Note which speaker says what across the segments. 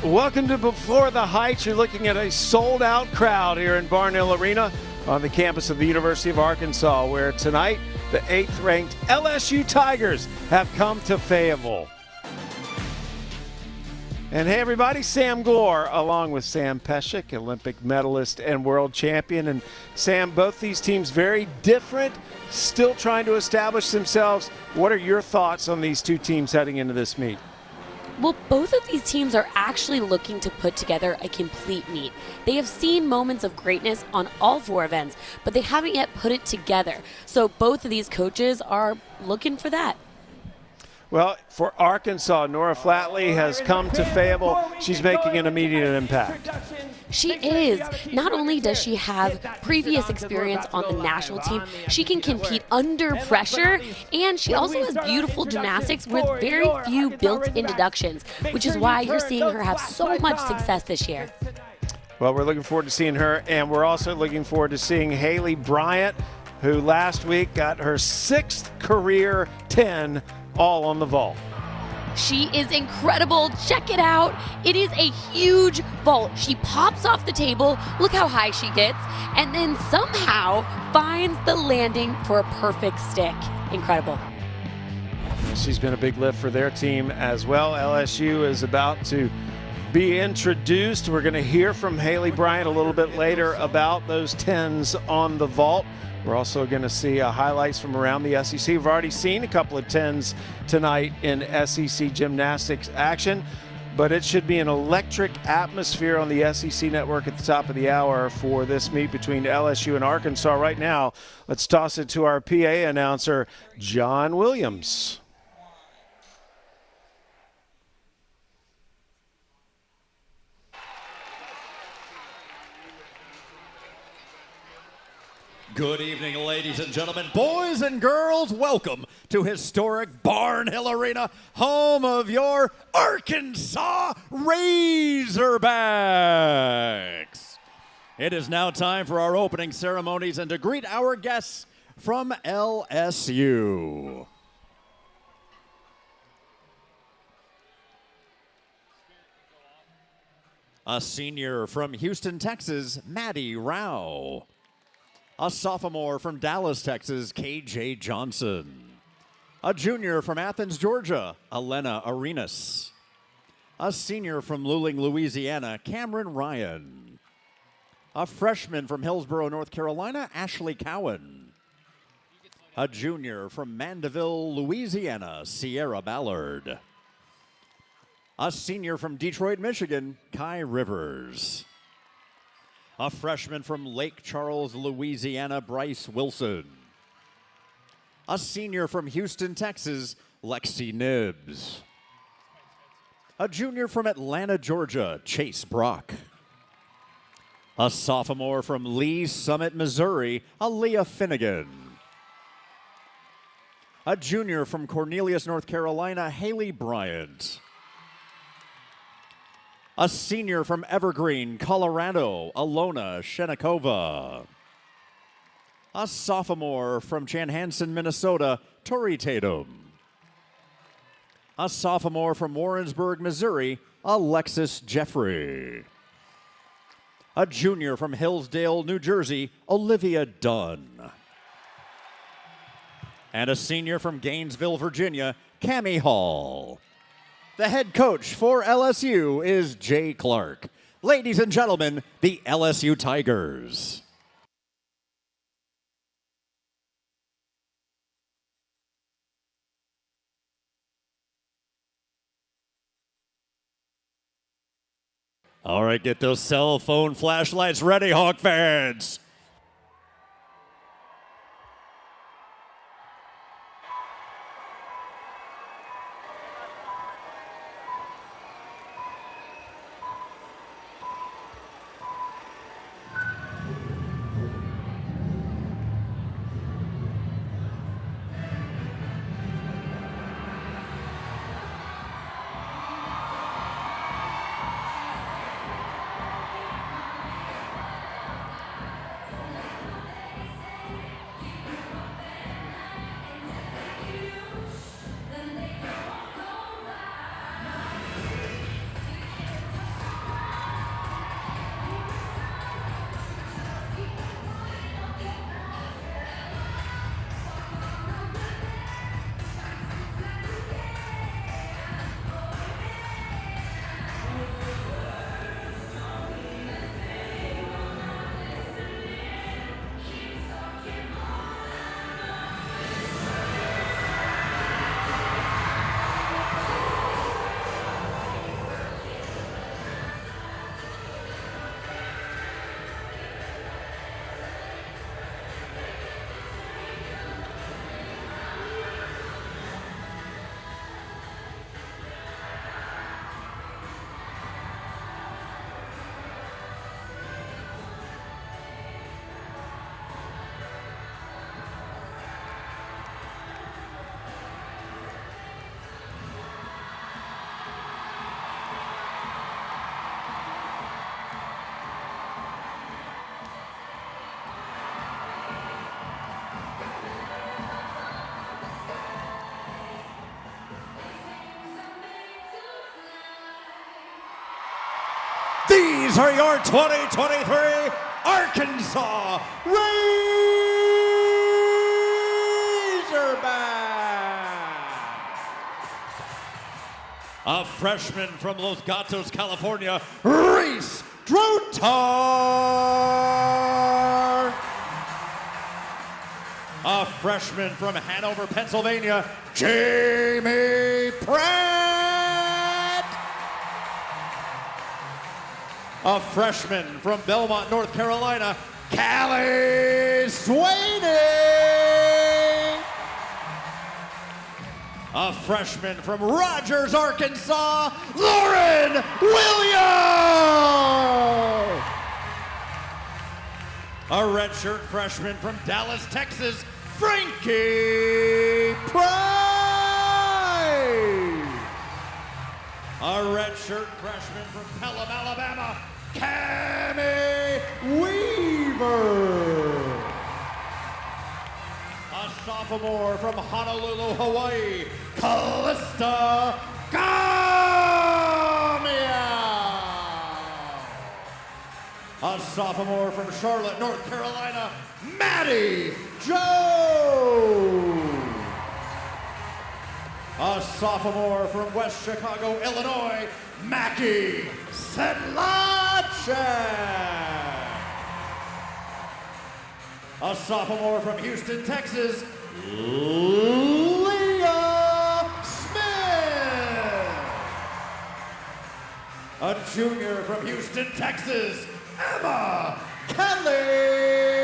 Speaker 1: Welcome to Before the Heights. You're looking at a sold-out crowd here in Barnhill Arena on the campus of the University of Arkansas, where tonight the 8th-ranked LSU Tigers have come to Fayetteville. And hey everybody, Sam Gore along with Sam Pesek, Olympic medalist and world champion. And Sam, both these teams very different, still trying to establish themselves. What are your thoughts on these two teams heading into this meet?
Speaker 2: Well, both of these teams are actually looking to put together a complete meet. They have seen moments of greatness on all four events, but they haven't yet put it together. So both of these coaches are looking for that.
Speaker 1: Well, for Arkansas, Nora Flatley has come to Fayetteville. She's making an immediate impact.
Speaker 2: She is. Not only does she have previous experience on the national team, she can compete under pressure, and she also has beautiful gymnastics with very few built-in deductions, which is why you're seeing her have so much success this year.
Speaker 1: Well, we're looking forward to seeing her, and we're also looking forward to seeing Haley Bryant, who last week got her 6th career 10 all on the vault.
Speaker 2: She is incredible. Check it out. It is a huge vault. She pops off the table. Look how high she gets. And then somehow finds the landing for a perfect stick. Incredible.
Speaker 1: She's been a big lift for their team as well. LSU is about to be introduced. We're going to hear from Haley Bryant a little bit later about those 10s on the vault. We're also going to see highlights from around the SEC. We've already seen a couple of 10s tonight in SEC gymnastics action, but it should be an electric atmosphere on the SEC network at the top of the hour for this meet between LSU and Arkansas. Right now, let's toss it to our PA announcer, John Williams.
Speaker 3: Good evening, ladies and gentlemen, boys and girls. Welcome to historic Barnhill Arena, home of your Arkansas Razorbacks. It is now time for our opening ceremonies and to greet our guests from LSU. A senior from Houston, Texas, Maddie Rao. A sophomore from Dallas, Texas, KJ Johnson. A junior from Athens, Georgia, Elena Arenas. A senior from Luling, Louisiana, Cameron Ryan. A freshman from Hillsborough, North Carolina, Ashley Cowan. A junior from Mandeville, Louisiana, Sierra Ballard. A senior from Detroit, Michigan, Kai Rivers. A freshman from Lake Charles, Louisiana, Bryce Wilson. A senior from Houston, Texas, Lexi Nibbs. A junior from Atlanta, Georgia, Chase Brock. A sophomore from Lee Summit, Missouri, Aaliyah Finnegan. A junior from Cornelius, North Carolina, Haley Bryant. A senior from Evergreen, Colorado, Alona Shenikova. A sophomore from Chanhassen, Minnesota, Tori Tatum. A sophomore from Warrensburg, Missouri, Alexis Jeffrey. A junior from Hillsdale, New Jersey, Olivia Dunn. And a senior from Gainesville, Virginia, Cammie Hall. The head coach for LSU is Jay Clark. Ladies and gentlemen, the LSU Tigers. All right, get those cell phone flashlights ready, Hawk fans. These are your 2023 Arkansas Razorbacks. A freshman from Los Gatos, California, Reese Drotar. A freshman from Hanover, Pennsylvania, Jamie Pratt. A freshman from Belmont, North Carolina, Callie Sweeney. A freshman from Rogers, Arkansas, Lauren Williams. A redshirt freshman from Dallas, Texas, Frankie Price. A redshirt freshman from Pelham, Alabama, Cammie Weaver. A sophomore from Honolulu, Hawaii, Callista Gamia. A sophomore from Charlotte, North Carolina, Maddie Jones. A sophomore from West Chicago, Illinois, Mackie Sedlacek. A sophomore from Houston, Texas, Leah Smith. A junior from Houston, Texas, Emma Kelly.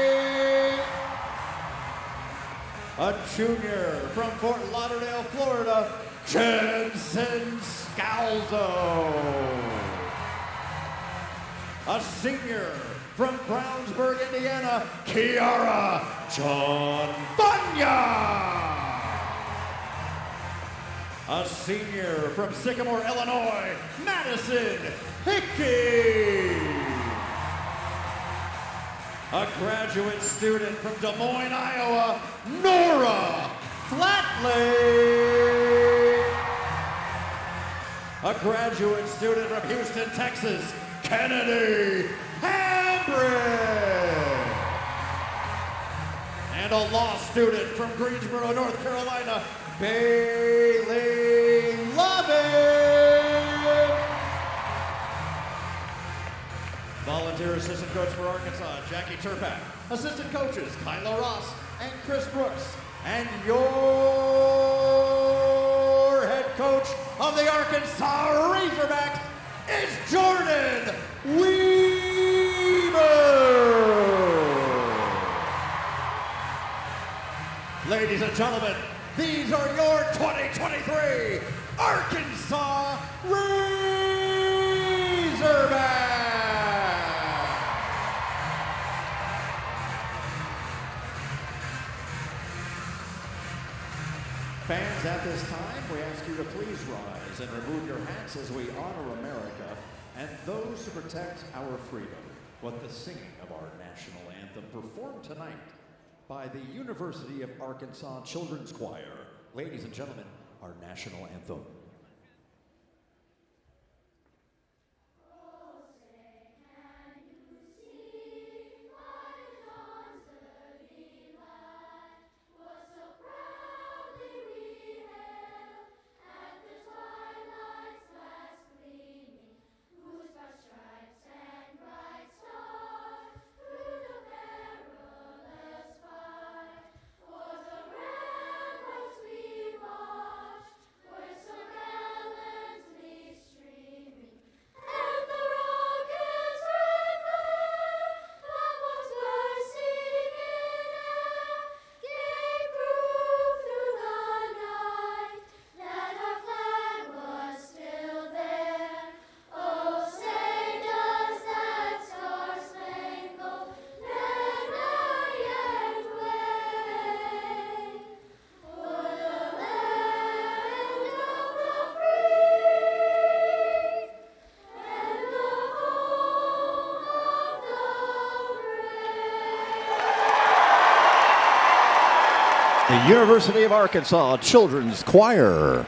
Speaker 3: A junior from Fort Lauderdale, Florida, Jensen Scalzo. A senior from Brownsburg, Indiana, Kiara John Vanya. A senior from Sycamore, Illinois, Madison Hickey. A graduate student from Des Moines, Iowa, Nora Flatley. A graduate student from Houston, Texas, Kennedy Hambrick. And a law student from Greensboro, North Carolina, Bailey Lovin. Volunteer assistant coach for Arkansas, Jackie Turpak. Assistant coaches, Kyla Ross and Chris Brooks. And your head coach of the Arkansas Razorbacks is Jordan Weaver. Ladies and gentlemen, these are your 2023 Arkansas Razorbacks. Fans, at this time, we ask you to please rise and remove your hats as we honor America and those who protect our freedom with the singing of our national anthem performed tonight by the University of Arkansas Children's Choir. Ladies and gentlemen, our national anthem. The University of Arkansas Children's Choir.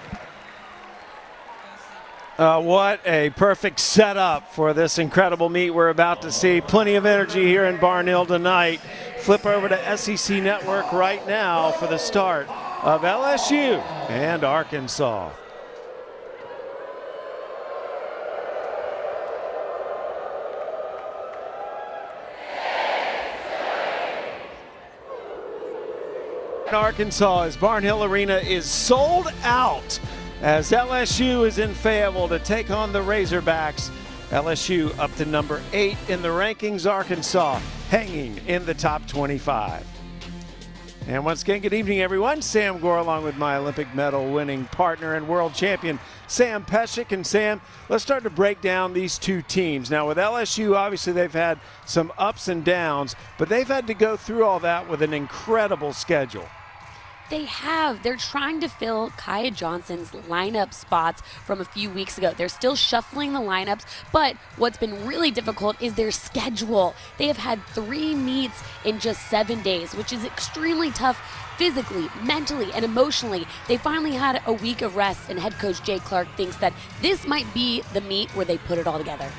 Speaker 1: What a perfect setup for this incredible meet we're about to see. Plenty of energy here in Barnhill tonight. Flip over to SEC Network right now for the start of LSU and Arkansas. Arkansas, as Barnhill Arena is sold out as LSU is in Fayetteville to take on the Razorbacks. LSU up to number 8 in the rankings. Arkansas hanging in the top 25. And once again, good evening, everyone. Sam Gore along with my Olympic medal winning partner and world champion, Sam Pesek. And Sam, let's start to break down these two teams. Now with LSU, obviously they've had some ups and downs, but they've had to go through all that with an incredible schedule.
Speaker 2: They have. They're trying to fill Kaya Johnson's lineup spots from a few weeks ago. They're still shuffling the lineups, but what's been really difficult is their schedule. They have had 3 meets in just 7 days, which is extremely tough physically, mentally, and emotionally. They finally had a week of rest, and head coach Jay Clark thinks that this might be the meet where they put it all together.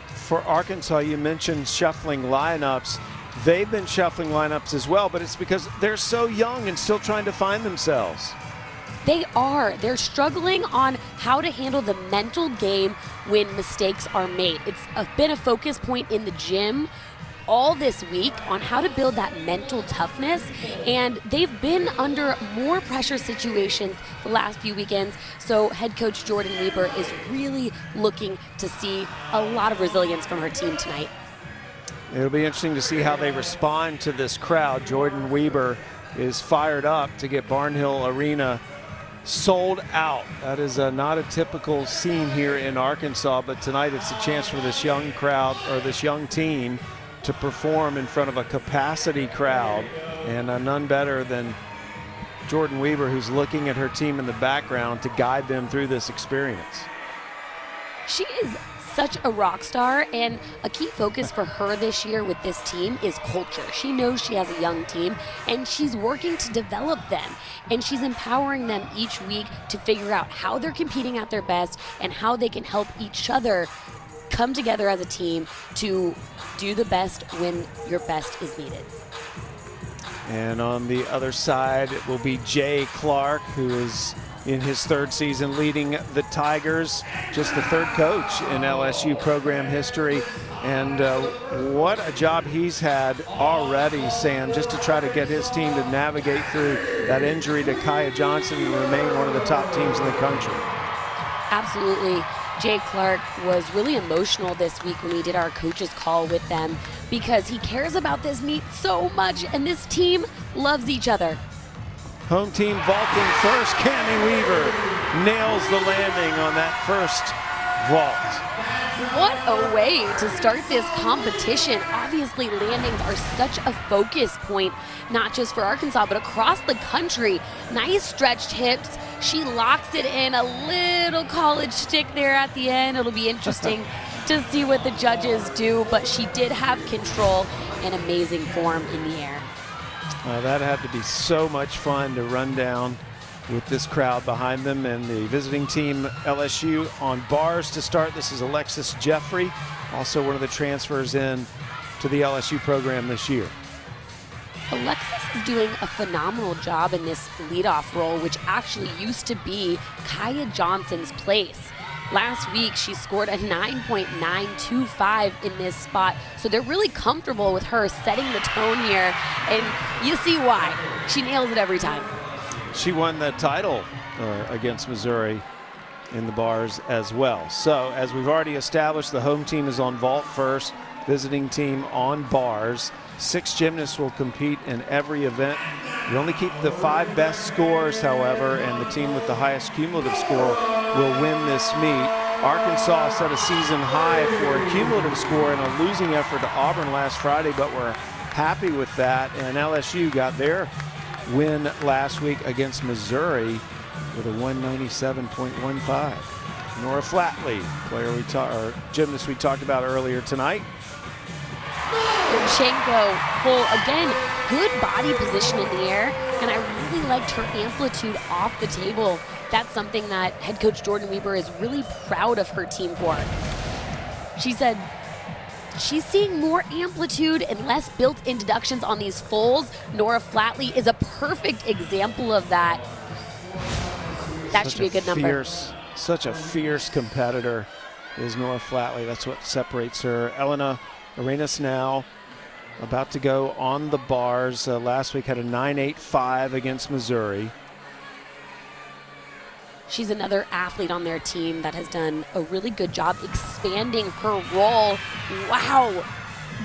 Speaker 1: For Arkansas, you mentioned shuffling lineups. They've been shuffling lineups as well, but it's because they're so young and still trying to find themselves.
Speaker 2: They are. They're struggling on how to handle the mental game when mistakes are made. It's been a focus point in the gym all this week on how to build that mental toughness, and they've been under more pressure situations the last few weekends, so head coach Jordan Weber is really looking to see a lot of resilience from her team tonight.
Speaker 1: It'll be interesting to see how they respond to this crowd. Jordan Weber is fired up to get Barnhill Arena sold out. That is not a typical scene here in Arkansas, but tonight it's a chance for this young crowd, or this young team, to perform in front of a capacity crowd, and none better than Jordan Weber, who's looking at her team in the background to guide them through this experience.
Speaker 2: She is such a rock star, and a key focus for her this year with this team is culture. She knows she has a young team, and she's working to develop them, and she's empowering them each week to figure out how they're competing at their best and how they can help each other come together as a team to do the best when your best is needed.
Speaker 1: And on the other side, it will be Jay Clark, who is in his 3rd season leading the Tigers, just the 3rd coach in LSU program history. And what a job he's had already, Sam, just to try to get his team to navigate through that injury to Kaya Johnson and remain one of the top teams in the country.
Speaker 2: Absolutely. Jay Clark was really emotional this week when we did our coaches call with them, because he cares about this meet so much, and this team loves each other.
Speaker 1: Home team vaulting first. Cammie Weaver nails the landing on that first vault.
Speaker 2: What a way to start this competition. Obviously, landings are such a focus point, not just for Arkansas, but across the country. Nice stretched hips. She locks it in, a little college stick there at the end. It'll be interesting to see what the judges do, but she did have control and amazing form in the air.
Speaker 1: That had to be so much fun to run down with this crowd behind them. And the visiting team, LSU, on bars to start. This is Alexis Jeffrey, also one of the transfers in to the LSU program this year.
Speaker 2: Alexis is doing a phenomenal job in this leadoff role, which actually used to be Kaya Johnson's place. Last week, she scored a 9.925 in this spot, so they're really comfortable with her setting the tone here, and you see why. She nails it every time.
Speaker 1: She won the title against Missouri in the bars as well. So, as we've already established, the home team is on vault first, visiting team on bars. 6 gymnasts will compete in every event. You only keep the 5 best scores, however, and the team with the highest cumulative score will win this meet. Arkansas set a season high for a cumulative score in a losing effort to Auburn last Friday, but we're happy with that. And LSU got their win last week against Missouri with a 197.15. Nora Flatley, gymnast we talked about earlier tonight.
Speaker 2: Gurchenko, full, again, good body position in the air, and I really liked her amplitude off the table. that's something that head coach Jordan Weber is really proud of her team for. She said she's seeing more amplitude and less built-in deductions on these fulls. Nora Flatley is a perfect example of that. That should be a good number.
Speaker 1: Such a fierce competitor is Nora Flatley. That's what separates her. Elena Arenas now about to go on the bars. Last week had a 9.85 against Missouri.
Speaker 2: She's another athlete on their team that has done a really good job expanding her role. Wow,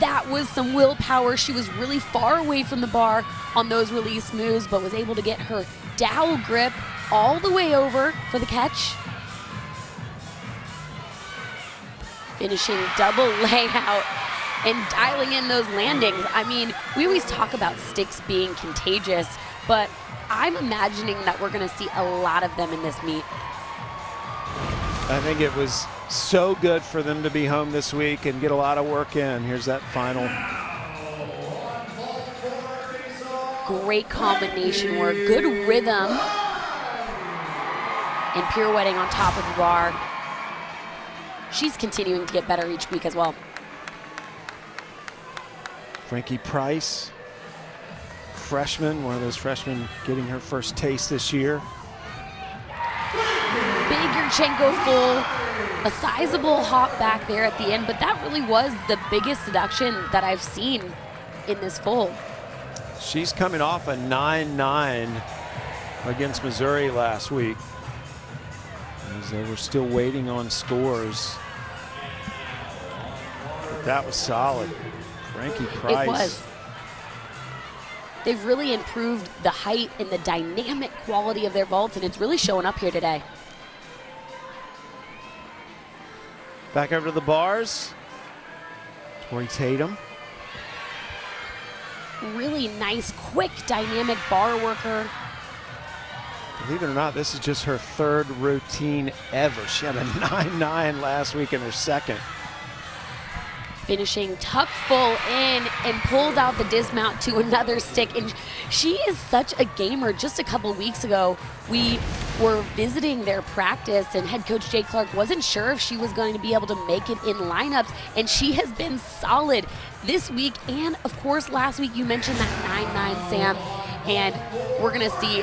Speaker 2: that was some willpower. She was really far away from the bar on those release moves, but was able to get her dowel grip all the way over for the catch. Finishing double layout and dialing in those landings. I mean, we always talk about sticks being contagious, but I'm imagining that we're gonna see a lot of them in this meet.
Speaker 1: I think it was so good for them to be home this week and get a lot of work in. Here's that final.
Speaker 2: Great combination work, good rhythm, and pirouetting on top of the bar. She's continuing to get better each week as well.
Speaker 1: Frankie Price, freshman, one of those freshmen getting her first taste this year.
Speaker 2: Big Yurchenko full, a sizable hop back there at the end, but that really was the biggest deduction that I've seen in this full.
Speaker 1: She's coming off a 9.9 against Missouri last week, as they were still waiting on scores. But that was solid. Frankie Price.
Speaker 2: It was. They've really improved the height and the dynamic quality of their vaults, and it's really showing up here today.
Speaker 1: Back over to the bars. Tori Tatum.
Speaker 2: Really nice, quick, dynamic bar worker.
Speaker 1: Believe it or not, this is just her third routine ever. She had a 9.9 last week in her second.
Speaker 2: Finishing tuck full in and pulls out the dismount to another stick. And she is such a gamer. Just a couple weeks ago, we were visiting their practice and head coach Jay Clark wasn't sure if she was going to be able to make it in lineups. And she has been solid this week. And of course, last week you mentioned that 9.9, Sam. And we're gonna see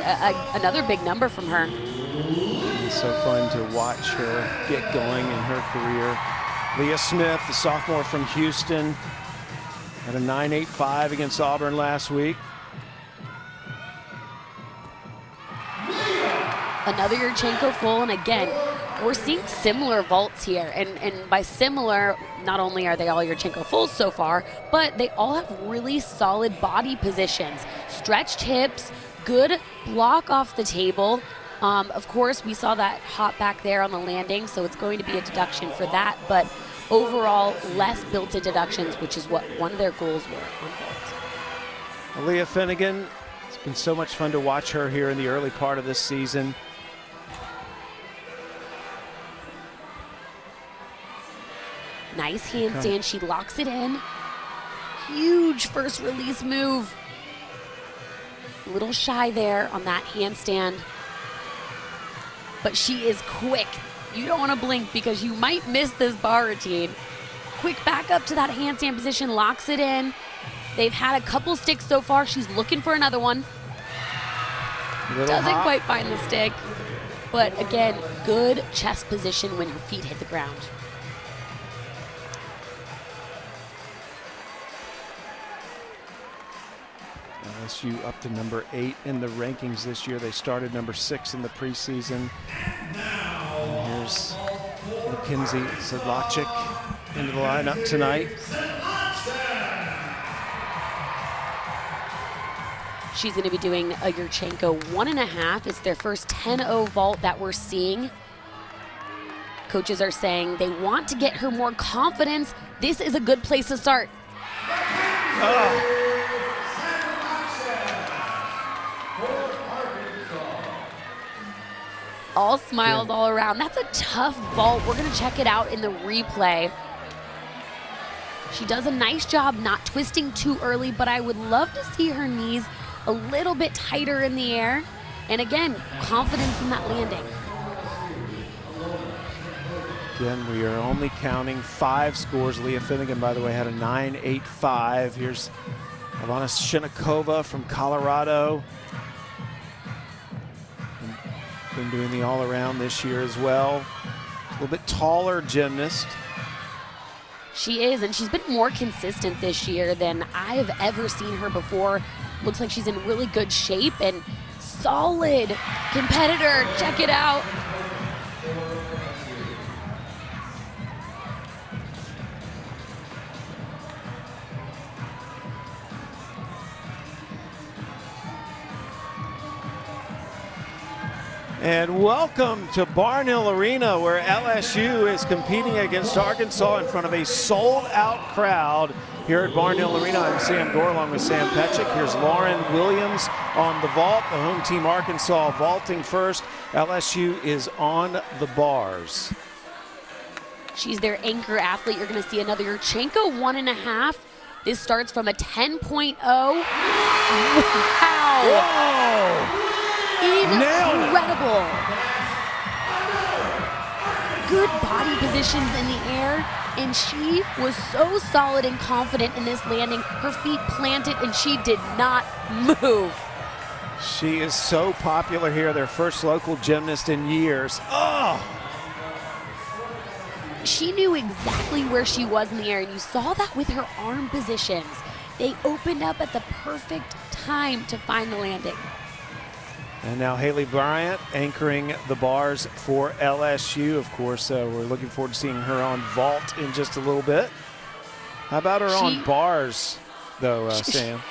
Speaker 2: another big number from her.
Speaker 1: It's so fun to watch her get going in her career. Leah Smith, the sophomore from Houston, had a 9.85 against Auburn last week.
Speaker 2: Another Yurchenko full, and again, we're seeing similar vaults here. And by similar, not only are they all Yurchenko fulls so far, but they all have really solid body positions. Stretched hips, good block off the table. Of course, we saw that hop back there on the landing, so it's going to be a deduction for that, but overall, less built-in deductions, which is what one of their goals were on vault.
Speaker 1: Aaliyah Finnegan, it's been so much fun to watch her here in the early part of this season.
Speaker 2: Nice handstand, she locks it in. Huge first release move. A little shy there on that handstand. But she is quick. You don't want to blink because you might miss this bar routine. Quick back up to that handstand position, locks it in. They've had a couple sticks so far. She's looking for another one. Doesn't quite find the stick. But again, good chest position when her feet hit the ground.
Speaker 1: LSU up to number 8 in the rankings this year. They started number 6 in the preseason. And here's Mackenzie Sedlacek into the lineup tonight.
Speaker 2: She's going to be doing a Yurchenko 1.5. It's their first 10-0 vault that we're seeing. Coaches are saying they want to get her more confidence. This is a good place to start. All smiles all around. That's a tough vault. We're going to check it out in the replay. She does a nice job not twisting too early, but I would love to see her knees a little bit tighter in the air. And again, confidence in that landing.
Speaker 1: Again, we are only counting 5 scores. Leah Finnegan, by the way, had a 9.85. Here's Ivana Shinikova from Colorado. Been doing the all-around this year as well. A little bit taller gymnast.
Speaker 2: She is, and she's been more consistent this year than I have ever seen her before. Looks like she's in really good shape and solid competitor. Check it out.
Speaker 1: And welcome to Barnhill Arena, where LSU is competing against Arkansas in front of a sold-out crowd here at Barnhill Arena. I'm Sam Gore along with Sam Petchik. Here's Lauren Williams on the vault. The home team Arkansas vaulting first. LSU is on the bars.
Speaker 2: She's their anchor athlete. You're going to see another Yurchenko 1.5. This starts from a 10.0. Wow.
Speaker 1: Whoa!
Speaker 2: Incredible. Good body positions in the air, and she was so solid and confident in this landing. Her feet planted, and she did not move.
Speaker 1: She is so popular here, their first local gymnast in years. Oh!
Speaker 2: She knew exactly where she was in the air, and you saw that with her arm positions. They opened up at the perfect time to find the landing.
Speaker 1: And now Haley Bryant anchoring the bars for LSU. Of course, we're looking forward to seeing her on vault in just a little bit. How about her on bars, though, Sam?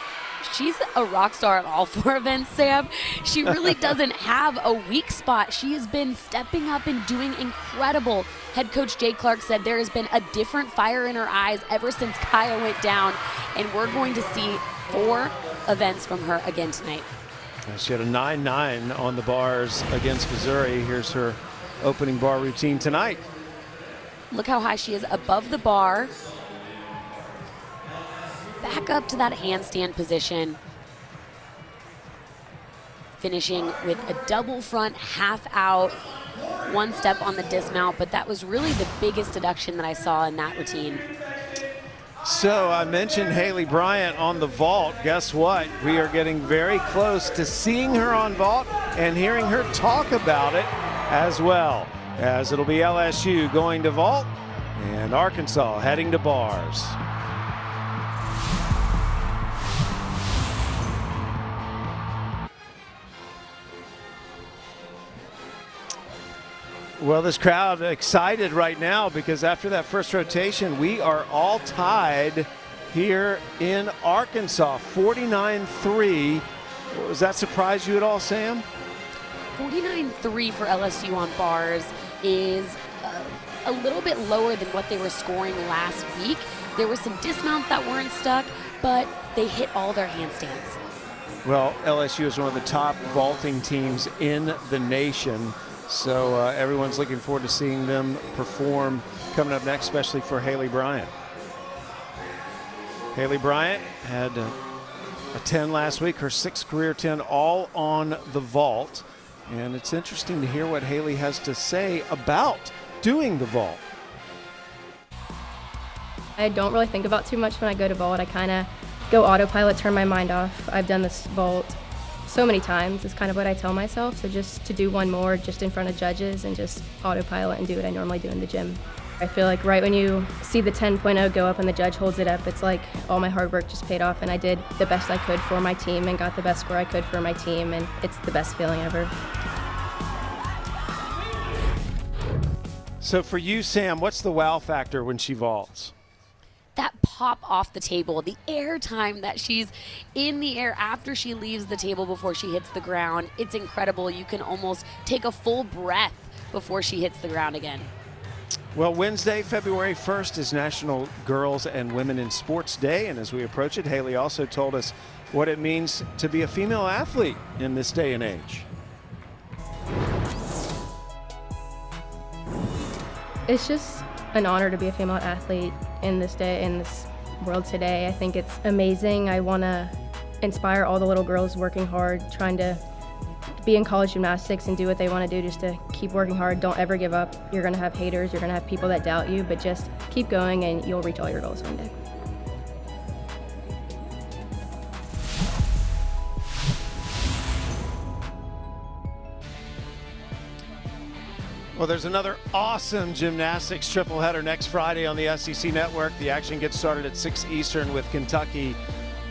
Speaker 2: She's a rock star at all 4 events, Sam. She really doesn't have a weak spot. She has been stepping up and doing incredible. Head coach Jay Clark said there has been a different fire in her eyes ever since Kaya went down, and we're going to see 4 events from her again tonight.
Speaker 1: She had a 9.9 on the bars against Missouri. Here's her opening bar routine tonight.
Speaker 2: Look how high she is above the bar. Back up to that handstand position. Finishing with a double front, half out, 1 step on the dismount, but that was really the biggest deduction that I saw in that routine.
Speaker 1: So I mentioned Haley Bryant on the vault. Guess what? We are getting very close to seeing her on vault and hearing her talk about it as well, as it'll be LSU going to vault and Arkansas heading to bars. Well, this crowd excited right now because after that first rotation, we are all tied here in Arkansas, 49-3. Does that surprise you at all, Sam?
Speaker 2: 49-3 for LSU on bars is a little bit lower than what they were scoring last week. There were some dismounts that weren't stuck, but they hit all their handstands.
Speaker 1: Well, LSU is one of the top vaulting teams in the nation. So everyone's looking forward to seeing them perform coming up next, especially for Haley Bryant. Haley Bryant had a 10 last week, her 6th career 10, all on the vault. And it's interesting to hear what Haley has to say about doing the vault.
Speaker 4: I don't really think about too much when I go to vault. I kind of go autopilot, turn my mind off. I've done this vault so many times is kind of what I tell myself. So just to do one more just in front of judges and just autopilot and do what I normally do in the gym. I feel like right when you see the 10.0 go up and the judge holds it up, it's like all my hard work just paid off and I did the best I could for my team and got the best score I could for my team, and it's the best feeling ever.
Speaker 1: So for you, Sam, what's the wow factor when she vaults?
Speaker 2: That pop off the table, the air time that she's in the air after she leaves the table before she hits the ground. It's incredible. You can almost take a full breath before she hits the ground again.
Speaker 1: Well, Wednesday, February 1st is National Girls and Women in Sports Day, and as we approach it, Haley also told us what it means to be a female athlete in this day and age.
Speaker 4: It's just an honor to be a female athlete in this day, in this world today. I think it's amazing. I want to inspire all the little girls working hard, trying to be in college gymnastics and do what they want to do, just to keep working hard. Don't ever give up. You're going to have haters, you're going to have people that doubt you, but just keep going and you'll reach all your goals one day.
Speaker 1: Well, there's another awesome gymnastics triple header next Friday on the SEC Network. The action gets started at 6 Eastern with Kentucky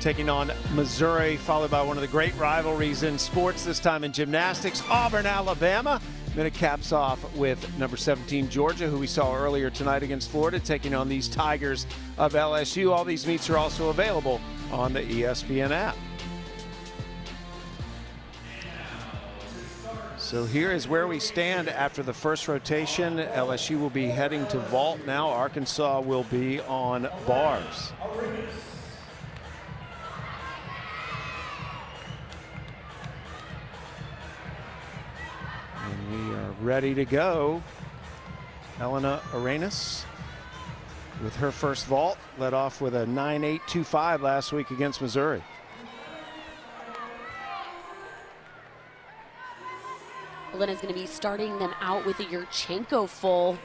Speaker 1: taking on Missouri, followed by one of the great rivalries in sports, this time in gymnastics, Auburn, Alabama. Then it caps off with number 17, Georgia, who we saw earlier tonight against Florida, taking on these Tigers of LSU. All these meets are also available on the ESPN app. So here is where we stand after the first rotation. LSU will be heading to vault now. Arkansas will be on bars. And we are ready to go. Elena Arenas with her first vault, led off with a 9.825 last week against Missouri.
Speaker 2: Elena's going to be starting them out with a Yurchenko full.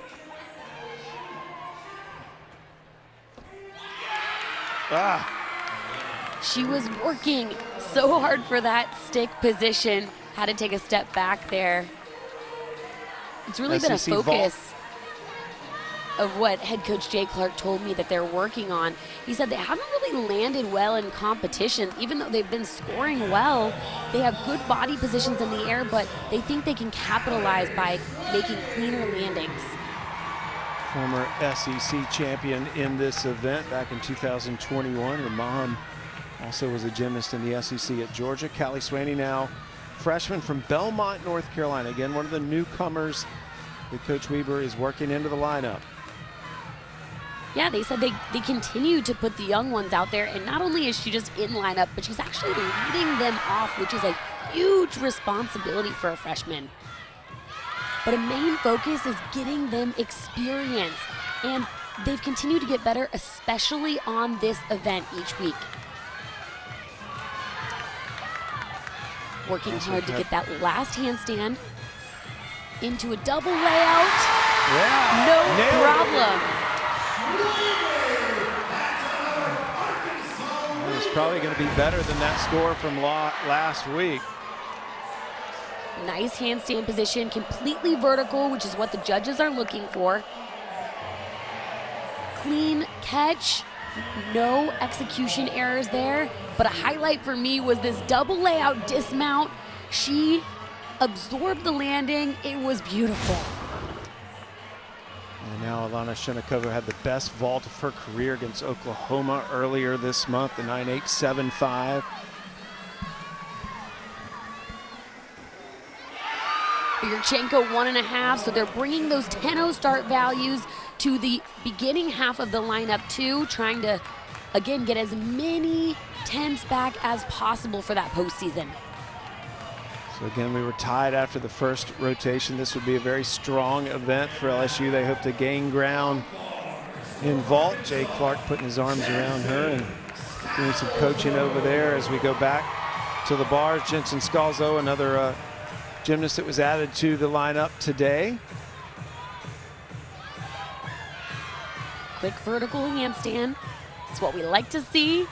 Speaker 2: She was working so hard for that stick position. Had to take a step back there. It's really been a focus of what head coach Jay Clark told me that they're working on. He said they haven't really landed well in competitions, even though they've been scoring well. They have good body positions in the air, but they think they can capitalize by making cleaner landings.
Speaker 1: Former SEC champion in this event back in 2021. Her mom also was a gymnast in the SEC at Georgia. Callie Swaney now freshman from Belmont, North Carolina. Again, one of the newcomers that Coach Weber is working into the lineup.
Speaker 2: Yeah, they said they continue to put the young ones out there, and not only is she just in lineup, but she's actually leading them off, which is a huge responsibility for a freshman. But a main focus is getting them experience, and they've continued to get better, especially on this event each week. Working hard to get that last handstand into a double layout.
Speaker 1: Yeah.
Speaker 2: No problem.
Speaker 1: It's probably going to be better than that score from last week.
Speaker 2: Nice handstand position, completely vertical, which is what the judges are looking for. Clean catch, no execution errors there, but a highlight for me was this double layout dismount. She absorbed the landing. It was beautiful.
Speaker 1: And now Alana Shenikova had the best vault of her career against Oklahoma earlier this month, the 9.875.
Speaker 2: Yurchenko 1.5, so they're bringing those 10-0 start values to the beginning half of the lineup too, trying to, again, get as many 10s back as possible for that postseason.
Speaker 1: So again, we were tied after the first rotation. This would be a very strong event for LSU. They hope to gain ground in vault. Jay Clark putting his arms around her and doing some coaching over there as we go back to the bars. Jensen Scalzo, another gymnast that was added to the lineup today.
Speaker 2: Quick vertical handstand. It's what we like to see.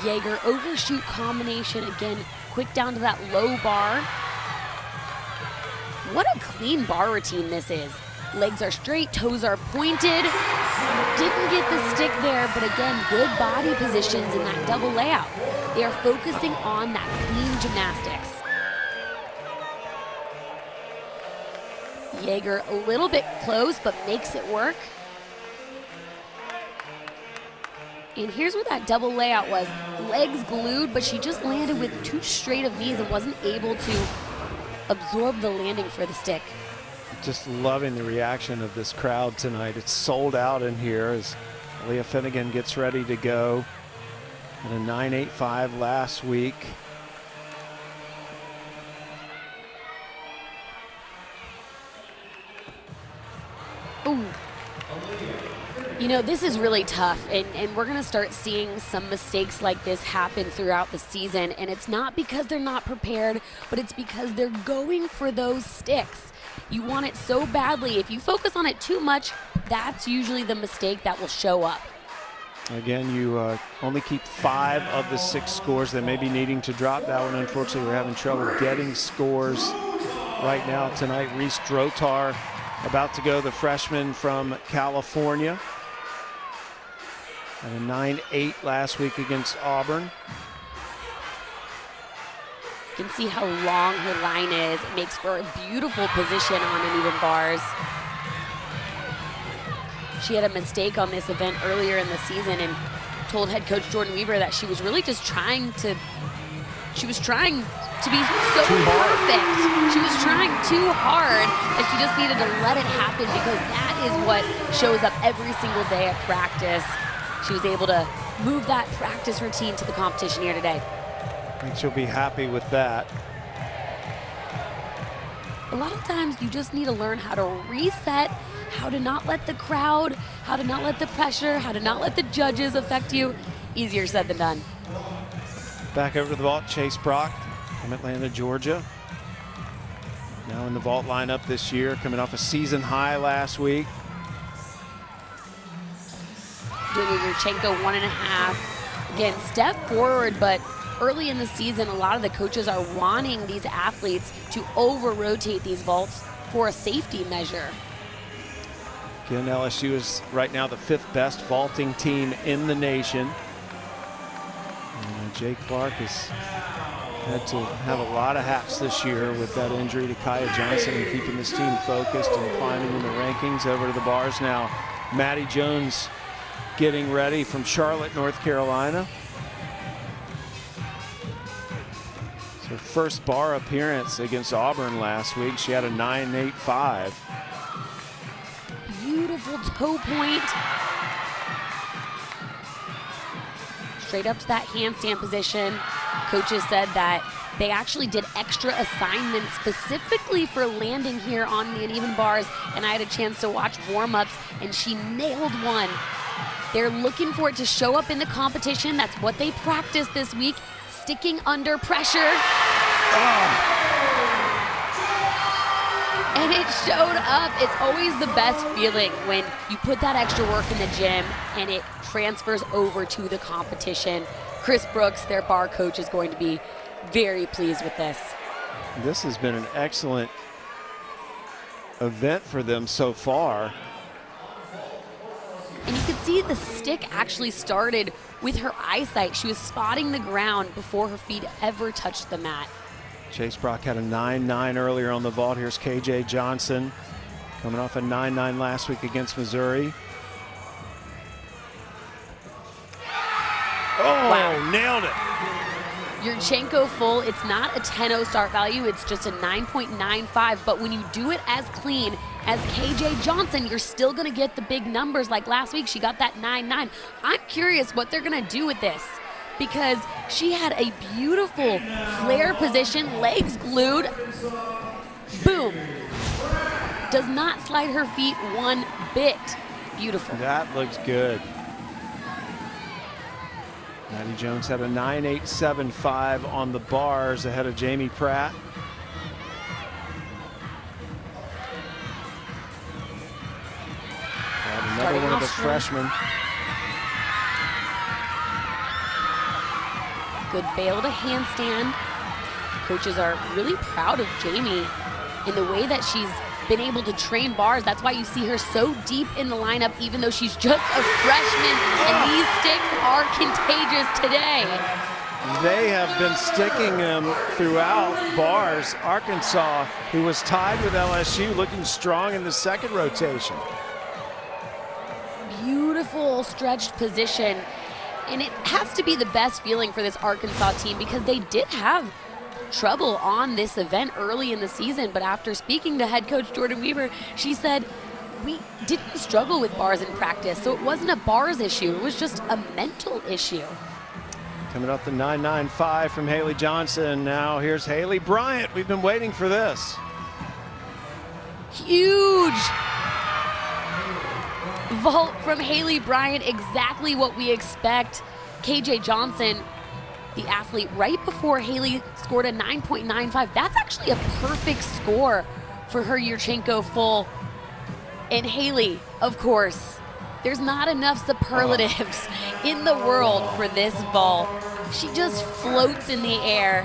Speaker 2: Jaeger overshoot combination. Again, quick down to that low bar. What a clean bar routine this is. Legs are straight, toes are pointed. Didn't get the stick there, but again, good body positions in that double layout. They are focusing on that clean gymnastics. Jaeger a little bit close, but makes it work. And here's where that double layout was. Legs glued, but she just landed with too straight of knees and wasn't able to absorb the landing for the stick.
Speaker 1: Just loving the reaction of this crowd tonight. It's sold out in here as Leah Finnegan gets ready to go. And a 9.85 last week.
Speaker 2: Ooh. You know, this is really tough, and we're going to start seeing some mistakes like this happen throughout the season, and it's not because they're not prepared, but it's because they're going for those sticks. You want it so badly. If you focus on it too much, that's usually the mistake that will show up.
Speaker 1: Again, you only keep 5 of the 6 scores that may be needing to drop. That one, unfortunately, we're having trouble getting scores right now tonight. Reese Drotar about to go, the freshman from California. And a 9-8 last week against Auburn.
Speaker 2: You can see how long her line is. It makes for a beautiful position on uneven bars. She had a mistake on this event earlier in the season and told head coach Jordan Weaver that she was really just trying to be so perfect. She was trying too hard and she just needed to let it happen because that is what shows up every single day at practice. She was able to move that practice routine to the competition here today.
Speaker 1: I think she'll be happy with that.
Speaker 2: A lot of times you just need to learn how to reset, how to not let the crowd, how to not let the pressure, how to not let the judges affect you. Easier said than done.
Speaker 1: Back over to the vault, Chase Brock from Atlanta, Georgia. Now in the vault lineup this year, coming off a season high last week.
Speaker 2: Doing Yurchenko 1.5. Again, step forward, but early in the season, a lot of the coaches are wanting these athletes to over-rotate these vaults for a safety measure.
Speaker 1: Again, LSU is right now the 5th best vaulting team in the nation. And Jay Clark has had to have a lot of hats this year with that injury to Kaya Johnson and keeping this team focused and climbing in the rankings. Over to the bars now, Maddie Jones getting ready from Charlotte, North Carolina. Her first bar appearance against Auburn last week. She had a 9.85.
Speaker 2: Beautiful toe point. Straight up to that handstand position. Coaches said that they actually did extra assignments specifically for landing here on the uneven bars, and I had a chance to watch warm-ups, and she nailed one. They're looking for it to show up in the competition. That's what they practiced this week. Sticking under pressure. And it showed up. It's always the best feeling when you put that extra work in the gym and it transfers over to the competition. Chris Brooks, their bar coach, is going to be very pleased with this.
Speaker 1: This has been an excellent event for them so far.
Speaker 2: And you can see the stick actually started with her eyesight. She was spotting the ground before her feet ever touched the mat.
Speaker 1: Chase Brock had a 9.9 earlier on the vault. Here's KJ Johnson coming off a 9.9 last week against Missouri. Oh, wow. Nailed it.
Speaker 2: Yurchenko full, it's not a 10-0 start value, it's just a 9.95, but when you do it as clean as KJ Johnson, you're still gonna get the big numbers. Like last week, she got that 9.9. I'm curious what they're gonna do with this because she had a beautiful flare position, legs glued, boom. Does not slide her feet one bit. Beautiful.
Speaker 1: That looks good. Maddie Jones had a 9.875 on the bars ahead of Jamie Pratt. Another one of the freshmen.
Speaker 2: Good bail to handstand. Coaches are really proud of Jamie in the way that she's been able to train bars. That's why you see her so deep in the lineup, even though she's just a freshman, and these sticks are contagious today.
Speaker 1: They have been sticking them throughout bars. Arkansas, who was tied with LSU, looking strong in the second rotation.
Speaker 2: Beautiful stretched position, and it has to be the best feeling for this Arkansas team because they did have trouble on this event early in the season, but after speaking to head coach Jordan Weaver, she said, we didn't struggle with bars in practice, so it wasn't a bars issue, it was just a mental issue.
Speaker 1: Coming up the 9.95 from Haley Johnson. Now here's Haley Bryant. We've been waiting for this.
Speaker 2: Huge. vault from Haley Bryant, exactly what we expect. KJ Johnson, the athlete right before Haley, scored a 9.95. That's actually a perfect score for her Yurchenko full. And Haley, of course, there's not enough superlatives in the world for this vault. She just floats in the air,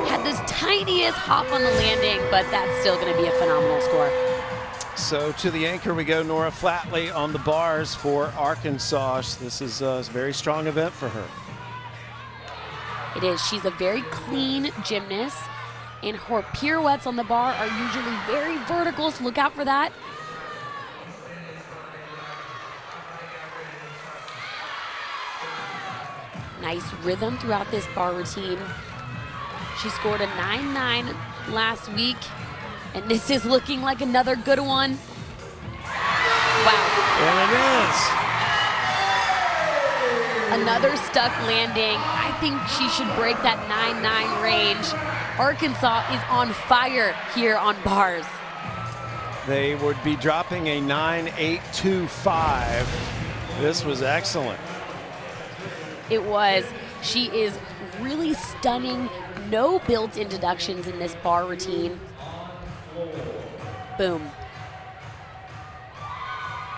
Speaker 2: had this tiniest hop on the landing, but that's still going to be a phenomenal score.
Speaker 1: So to the anchor we go, Nora Flatley on the bars for Arkansas. This is a very strong event for her.
Speaker 2: It is. She's a very clean gymnast, and her pirouettes on the bar are usually very vertical, so look out for that. Nice rhythm throughout this bar routine. She scored a 9.9 last week, and this is looking like another good one. Wow.
Speaker 1: And it is.
Speaker 2: Another stuck landing. I think she should break that 9.9 range. Arkansas is on fire here on bars.
Speaker 1: They would be dropping a 9.825. This was excellent.
Speaker 2: It was. She is really stunning. No built-in deductions in this bar routine. Boom.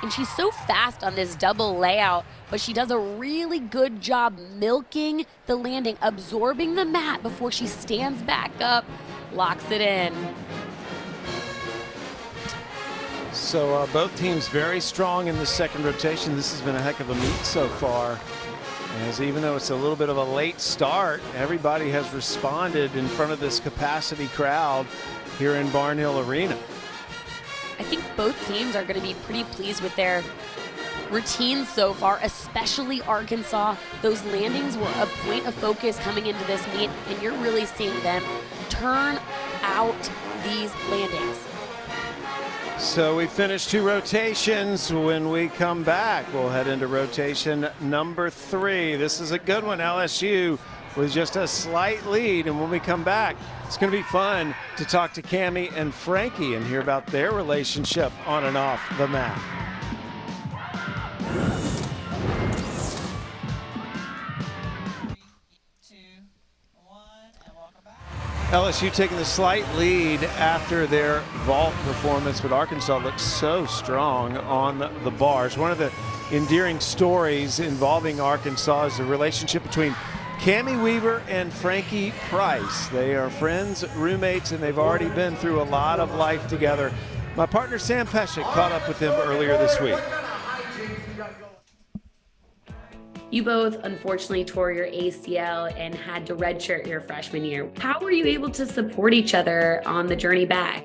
Speaker 2: And she's so fast on this double layout, but she does a really good job milking the landing, absorbing the mat before she stands back up, locks it in.
Speaker 1: So both teams very strong in the second rotation. This has been a heck of a meet so far. As even though it's a little bit of a late start, everybody has responded in front of this capacity crowd here in Barnhill Arena.
Speaker 2: I think both teams are going to be pretty pleased with their routines so far, especially Arkansas. Those landings were a point of focus coming into this meet, and you're really seeing them turn out these landings.
Speaker 1: So we finished 2 rotations. When we come back, we'll head into rotation number 3. This is a good one, LSU, with just a slight lead. And when we come back, it's going to be fun to talk to Cammie and Frankie and hear about their relationship on and off the mat. LSU taking the slight lead after their vault performance, but Arkansas looks so strong on the bars. One of the endearing stories involving Arkansas is the relationship between Cammie Weaver and Frankie Price. They are friends, roommates, and they've already been through a lot of life together. My partner Sam Pesek caught up with them earlier this week.
Speaker 2: You both unfortunately tore your ACL and had to redshirt your freshman year. How were you able to support each other on the journey back?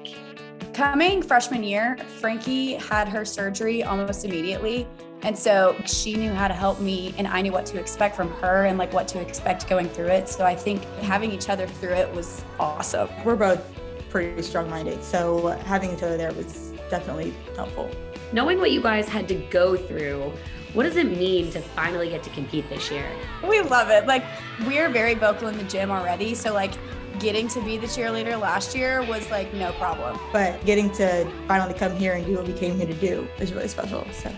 Speaker 5: Coming freshman year, Frankie had her surgery almost immediately. And so she knew how to help me, and I knew what to expect from her and like what to expect going through it. So I think having each other through it was awesome.
Speaker 6: We're both pretty strong-minded, so having each other there was definitely helpful.
Speaker 2: Knowing what you guys had to go through, what does it mean to finally get to compete this year?
Speaker 5: We love it. Like, we're very vocal in the gym already. So like getting to be the cheerleader last year was like no problem.
Speaker 6: But getting to finally come here and do what we came here to do is really special. So,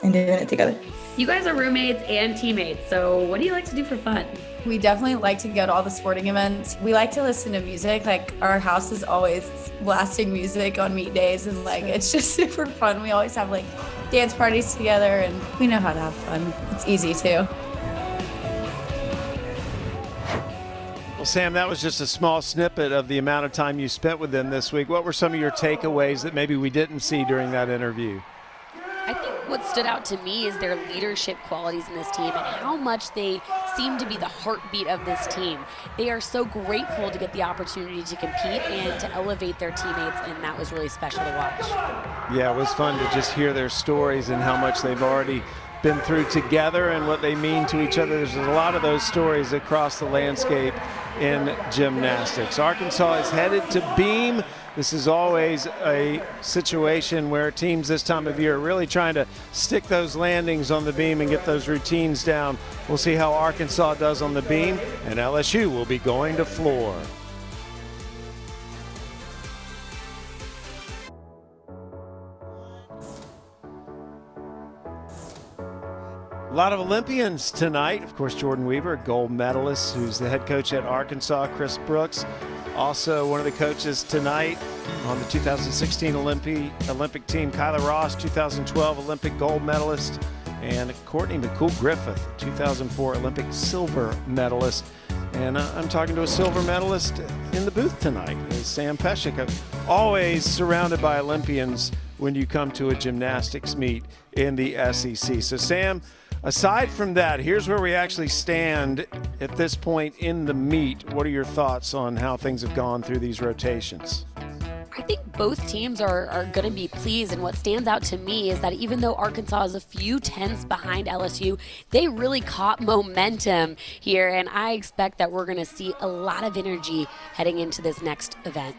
Speaker 6: and doing it together.
Speaker 2: You guys are roommates and teammates, so what do you like to do for fun?
Speaker 5: We definitely like to go to all the sporting events. We like to listen to music. Like, our house is always blasting music on meet days, and like it's just super fun. We always have like dance parties together, and we know how to have fun. It's easy too.
Speaker 1: Well, Sam, that was just a small snippet of the amount of time you spent with them this week. What were some of your takeaways that maybe we didn't see during that interview?
Speaker 2: I think what stood out to me is their leadership qualities in this team and how much they seem to be the heartbeat of this team. They are so grateful to get the opportunity to compete and to elevate their teammates, and that was really special to watch.
Speaker 1: Yeah, it was fun to just hear their stories and how much they've already been through together and what they mean to each other. There's a lot of those stories across the landscape in gymnastics. Arkansas is headed to Beam. This is always a situation where teams this time of year are really trying to stick those landings on the beam and get those routines down. We'll see how Arkansas does on the beam, and LSU will be going to floor. A lot of Olympians tonight. Of course, Jordan Weaver, gold medalist, who's the head coach at Arkansas. Chris Brooks, also one of the coaches tonight on the 2016 Olympic team. Kyla Ross, 2012 Olympic gold medalist. And Courtney McCool-Griffith, 2004 Olympic silver medalist. And I'm talking to a silver medalist in the booth tonight, is Sam Pesek. Always surrounded by Olympians when you come to a gymnastics meet in the SEC. So Sam, aside from that, here's where we actually stand at this point in the meet. What are your thoughts on how things have gone through these rotations?
Speaker 2: I think both teams are going to be pleased, and what stands out to me is that even though Arkansas is a few tenths behind LSU, they really caught momentum here, and I expect that we're going to see a lot of energy heading into this next event.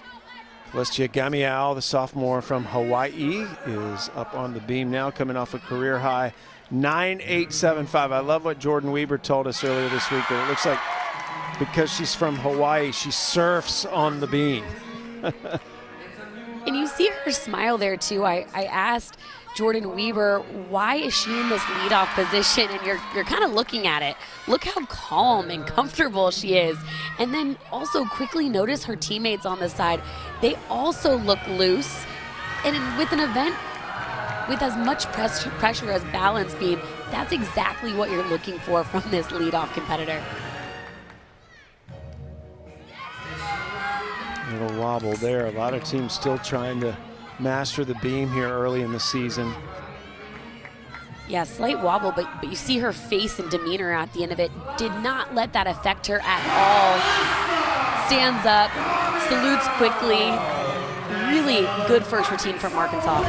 Speaker 1: Celestia Gamiao, the sophomore from Hawaii, is up on the beam now, coming off a career high 9.875. I love what Jordan Weaver told us earlier this week, that it looks like because she's from Hawaii, she surfs on the beam.
Speaker 2: And you see her smile there too. I asked Jordan Weaver, why is she in this leadoff position? And you're kind of looking at it. Look how calm and comfortable she is. And then also quickly notice her teammates on the side. They also look loose. And with an event with as much pressure as balance beam, that's exactly what you're looking for from this leadoff competitor.
Speaker 1: A little wobble there. A lot of teams still trying to master the beam here early in the season.
Speaker 2: Yeah, slight wobble, but you see her face and demeanor at the end of it. Did not let that affect her at all. Stands up, salutes quickly. Really good first routine from Arkansas.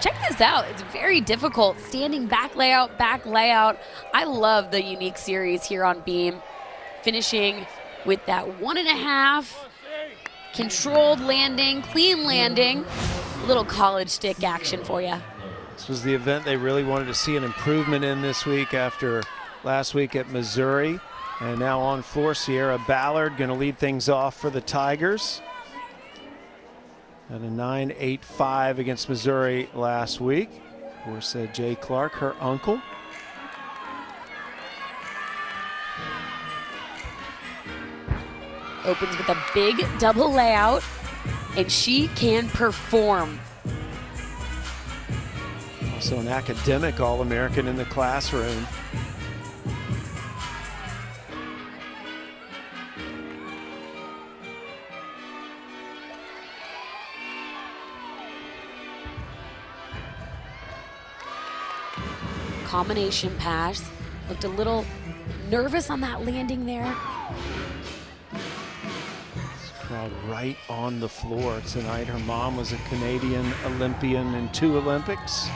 Speaker 2: Check this out. It's very difficult. Standing back layout, back layout. I love the unique series here on beam. Finishing with that 1.5, controlled landing, clean landing, little college stick action for you.
Speaker 1: This was the event they really wanted to see an improvement in this week after last week at Missouri. And now on floor, Sierra Ballard going to lead things off for the Tigers. At a 9.85 against Missouri last week. Of course, Jay Clark, her uncle.
Speaker 2: Opens with a big double layout, and she can perform.
Speaker 1: Also an academic All-American in the classroom.
Speaker 2: Combination pass. Looked a little nervous on that landing there.
Speaker 1: Crowd right on the floor tonight. Her mom was a Canadian Olympian in 2 Olympics.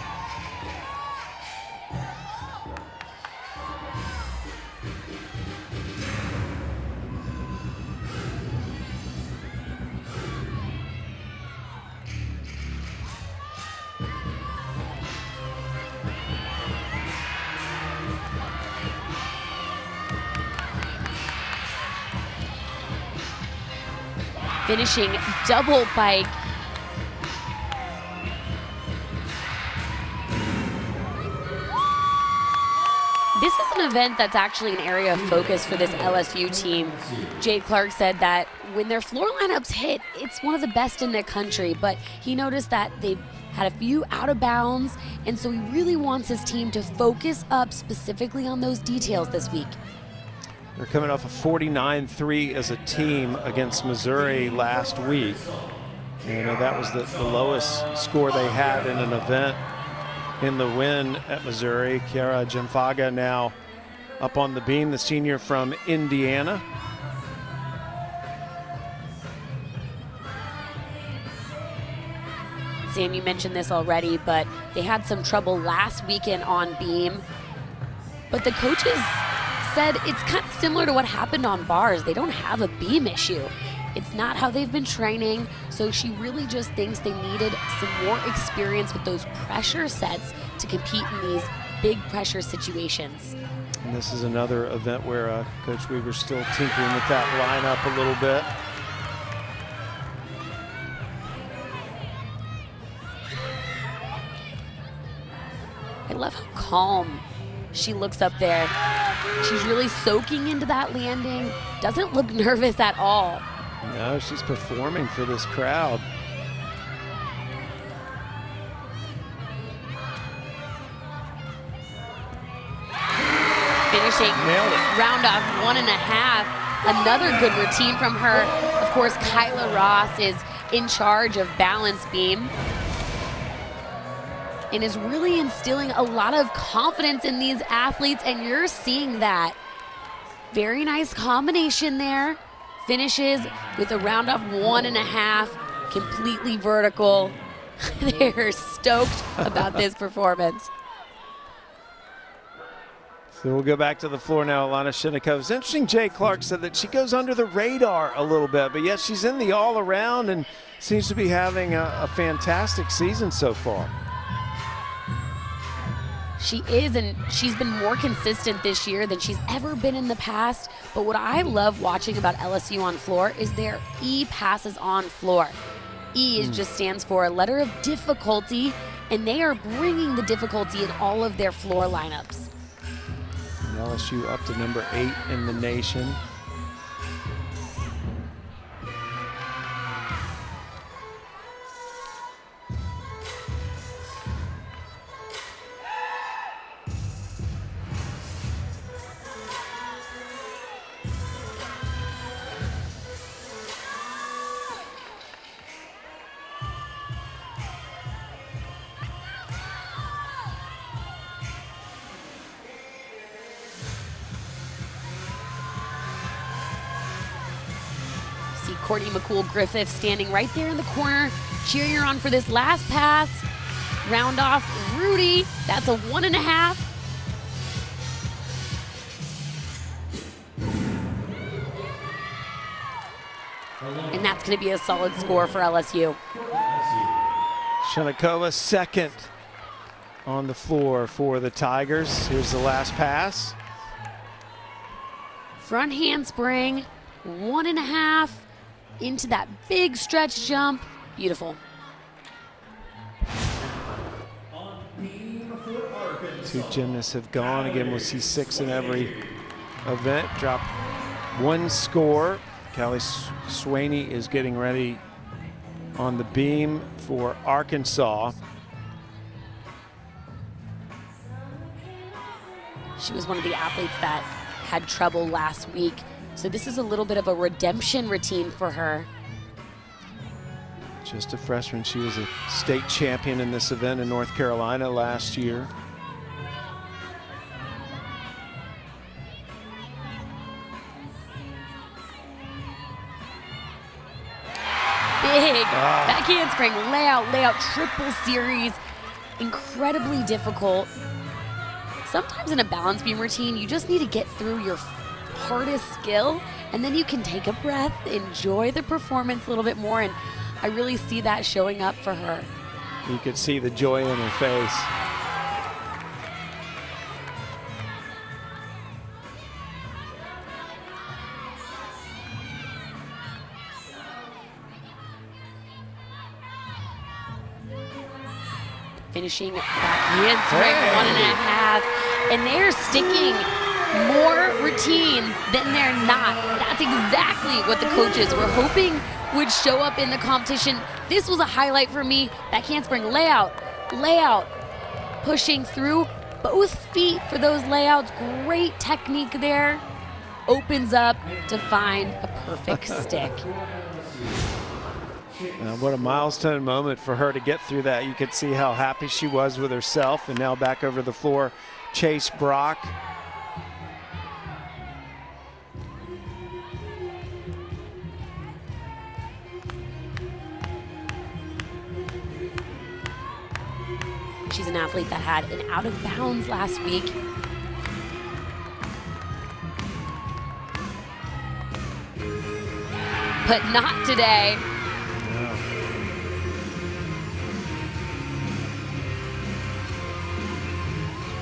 Speaker 2: Finishing double pike. This is an event that's actually an area of focus for this LSU team. Jay Clark said that when their floor lineups hit, it's one of the best in the country, but he noticed that they had a few out of bounds, and so he really wants his team to focus up specifically on those details this week.
Speaker 1: They're coming off a 49-3 as a team against Missouri last week. And that was the lowest score they had in an event in the win at Missouri. Kiara Jemfaga now up on the beam, the senior from Indiana.
Speaker 2: Sam, you mentioned this already, but they had some trouble last weekend on beam. But the coaches said it's kind of similar to what happened on bars. They don't have a beam issue. It's not how they've been training, so she really just thinks they needed some more experience with those pressure sets to compete in these big pressure situations.
Speaker 1: And this is another event where Coach Weaver's still tinkering with that lineup a little bit.
Speaker 2: I love how calm she looks up there. She's really soaking into that landing. Doesn't look nervous at all.
Speaker 1: No, she's performing for this crowd.
Speaker 2: Finishing
Speaker 1: Nailed it.
Speaker 2: round off 1.5. Another good routine from her. Of course, Kyla Ross is in charge of balance beam and is really instilling a lot of confidence in these athletes, and you're seeing that. Very nice combination there. Finishes with a round off 1.5, completely vertical. They're stoked about this performance.
Speaker 1: So we'll go back to the floor now, Alana Shinnikova. It's interesting, Jay Clark said that she goes under the radar a little bit, but yet she's in the all-around and seems to be having a fantastic season so far.
Speaker 2: She is, and she's been more consistent this year than she's ever been in the past. But what I love watching about LSU on floor is their E passes on floor. E just stands for a letter of difficulty, and they are bringing the difficulty in all of their floor lineups.
Speaker 1: And LSU up to number 8 in the nation.
Speaker 2: See Courtney McCool-Griffith standing right there in the corner, cheering her on for this last pass. Round off Rudy, that's a 1.5. And that's gonna be a solid score for LSU.
Speaker 1: Shinnikova second on the floor for the Tigers. Here's the last pass.
Speaker 2: Front handspring, 1.5 into that big stretch jump. Beautiful.
Speaker 1: Two gymnasts have gone. Again, we'll see 6 in every event. Drop 1 score. Callie Swaney is getting ready on the beam for Arkansas.
Speaker 2: She was one of the athletes that had trouble last week. So this is a little bit of a redemption routine for her.
Speaker 1: Just a freshman. She was a state champion in this event in North Carolina last year.
Speaker 2: Big back handspring, layout, triple series. Incredibly difficult. Sometimes in a balance beam routine, you just need to get through your hardest skill, and then you can take a breath, enjoy the performance a little bit more, and I really see that showing up for her.
Speaker 1: You could see the joy in her face.
Speaker 2: Finishing back handspring, 1.5, and they're sticking more routines than they're not. That's exactly what the coaches were hoping would show up in the competition. This was a highlight for me. That handspring layout, pushing through both feet for those layouts. Great technique there. Opens up to find a perfect stick.
Speaker 1: What a milestone moment for her to get through that. You could see how happy she was with herself. And now back over the floor, Chase Brock.
Speaker 2: She's an athlete that had an out of bounds last week. But not today.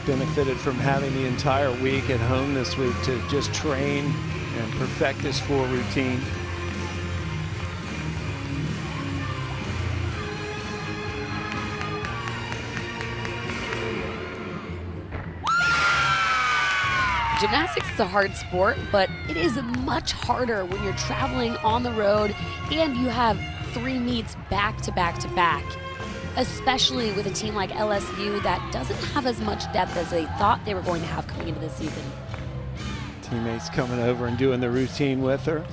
Speaker 1: Benefited from having the entire week at home this week to just train and perfect this floor routine.
Speaker 2: Gymnastics is a hard sport, but it is much harder when you're traveling on the road and you have 3 meets back to back to back, especially with a team like LSU that doesn't have as much depth as they thought they were going to have coming into this season.
Speaker 1: Teammates coming over and doing the routine with her.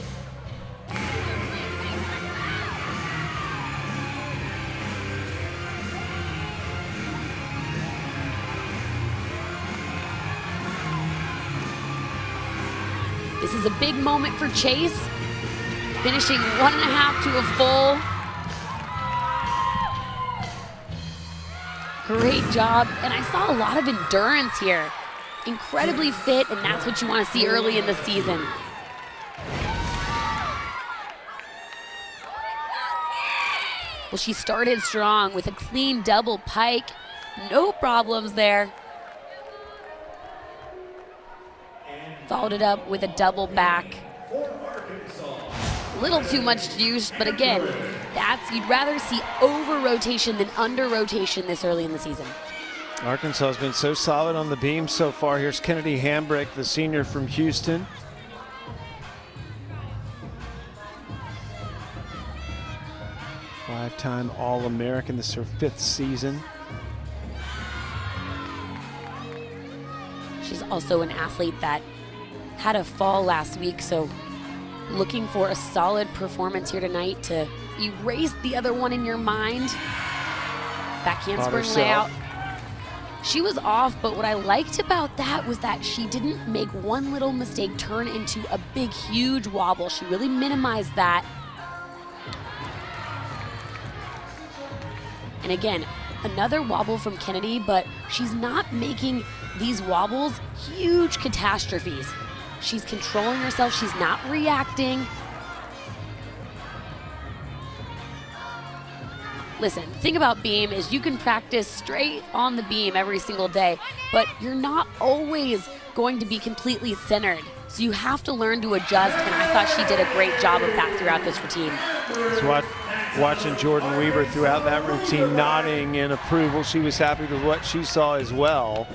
Speaker 2: This is a big moment for Chase, finishing 1.5 to a full. Great job, and I saw a lot of endurance here. Incredibly fit, and that's what you want to see early in the season. Well, she started strong with a clean double pike. No problems there. Followed it up with a double back. Little too much juice, but again, you'd rather see over rotation than under rotation this early in the season.
Speaker 1: Arkansas has been so solid on the beam so far. Here's Kennedy Hambrick, the senior from Houston. Five-time All-American. This is her 5th season.
Speaker 2: She's also an athlete that had a fall last week, so looking for a solid performance here tonight to erase the other one in your mind. Back handspring layout. She was off, but what I liked about that was that she didn't make one little mistake turn into a big, huge wobble. She really minimized that. And again, another wobble from Kennedy, but she's not making these wobbles huge catastrophes. She's controlling herself. She's not reacting. Listen, the thing about beam is you can practice straight on the beam every single day, but you're not always going to be completely centered. So you have to learn to adjust, and I thought she did a great job of that throughout this routine.
Speaker 1: So watching Jordan Weaver throughout that routine, nodding in approval. She was happy with what she saw as well.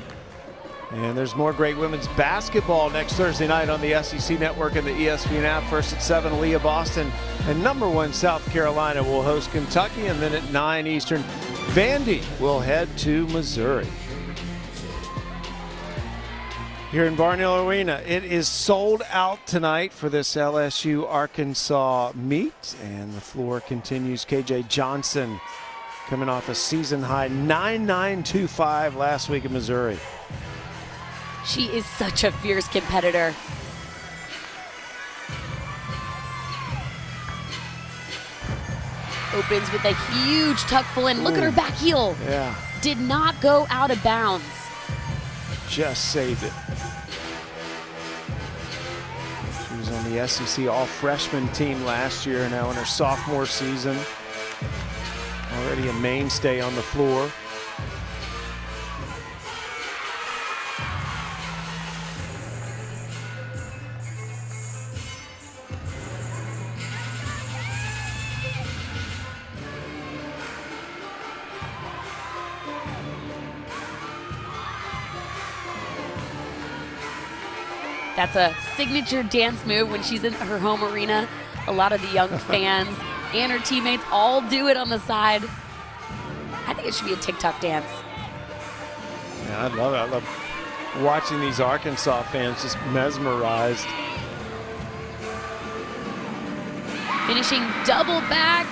Speaker 1: And there's more great women's basketball next Thursday night on the SEC Network and the ESPN app. First at 7, Leah Boston and #1 South Carolina will host Kentucky. And then at 9 Eastern, Vandy will head to Missouri. Here in Barnhill Arena, it is sold out tonight for this LSU-Arkansas meet. And the floor continues. KJ Johnson coming off a season-high 9.925 last week in Missouri.
Speaker 2: She is such a fierce competitor. Opens with a huge tuck full in. Look at her back heel.
Speaker 1: Yeah.
Speaker 2: Did not go out of bounds.
Speaker 1: Just saved it. She was on the SEC all-freshman team last year, now in her sophomore season. Already a mainstay on the floor.
Speaker 2: That's a signature dance move when she's in her home arena. A lot of the young fans and her teammates all do it on the side. I think it should be a TikTok dance.
Speaker 1: Yeah, I love it. I love watching these Arkansas fans just mesmerized.
Speaker 2: Finishing double back.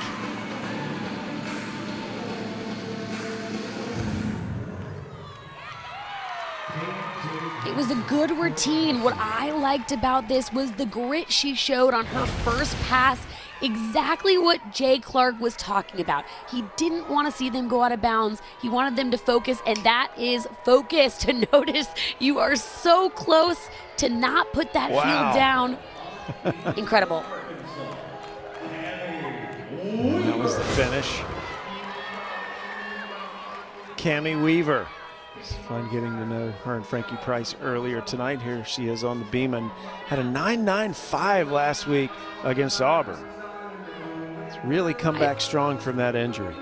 Speaker 2: It was a good routine. What I liked about this was the grit she showed on her first pass. Exactly what Jay Clark was talking about. He didn't want to see them go out of bounds. He wanted them to focus, and that is focus. To notice you are so close to not put that heel down. Incredible.
Speaker 1: And that was the finish. Cammie Weaver. It's fun getting to know her and Frankie Price earlier tonight. Here she is on the beam and had a 9.95 last week against Auburn. It's really come back strong from that injury.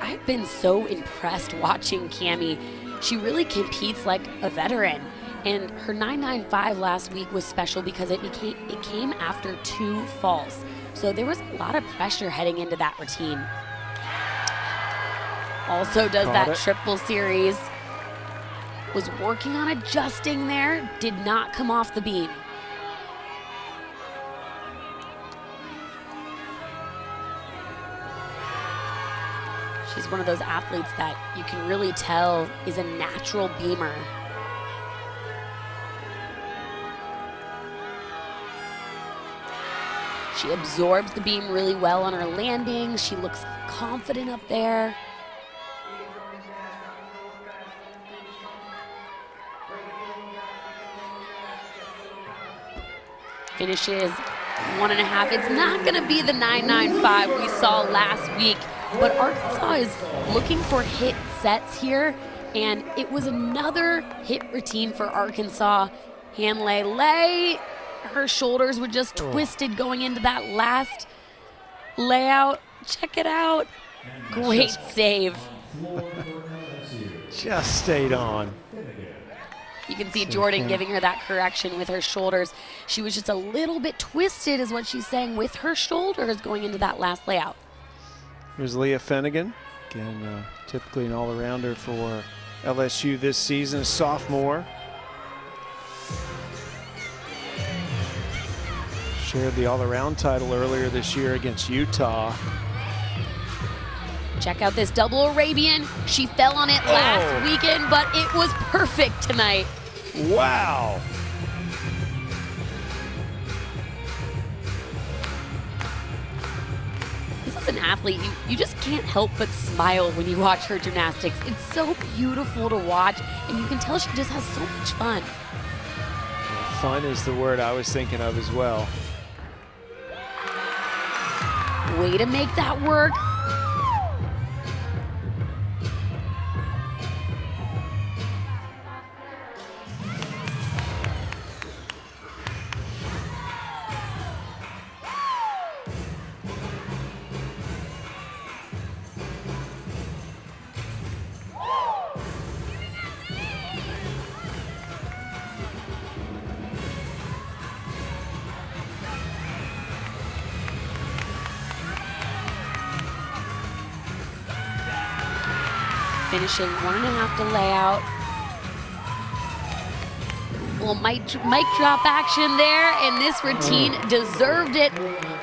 Speaker 2: I've been so impressed watching Cammie. She really competes like a veteran. And her 995 last week was special because it came after 2 falls. So there was a lot of pressure heading into that routine. Also does that triple series. Was working on adjusting there, did not come off the beam. She's one of those athletes that you can really tell is a natural beamer. She absorbs the beam really well on her landing. She looks confident up there. Finishes 1.5. It's not gonna be the 995 we saw last week, but Arkansas is looking for hit sets here, and it was another hit routine for Arkansas. Hanley, her shoulders were just twisted going into that last layout. Check it out. Great save.
Speaker 1: Just stayed on.
Speaker 2: You can see Jordan giving her that correction with her shoulders. She was just a little bit twisted is what she's saying with her shoulders going into that last layout.
Speaker 1: Here's Leah Finnegan, again, typically an all-arounder for LSU this season, a sophomore. Shared the all-around title earlier this year against Utah.
Speaker 2: Check out this double Arabian. She fell on it last weekend, but it was perfect tonight.
Speaker 1: Wow.
Speaker 2: This is an athlete, you just can't help but smile when you watch her gymnastics. It's so beautiful to watch, and you can tell she just has so much fun.
Speaker 1: Fun is the word I was thinking of as well.
Speaker 2: Way to make that work. Finishing 1.5 to layout. Well, mic drop action there, and this routine deserved it.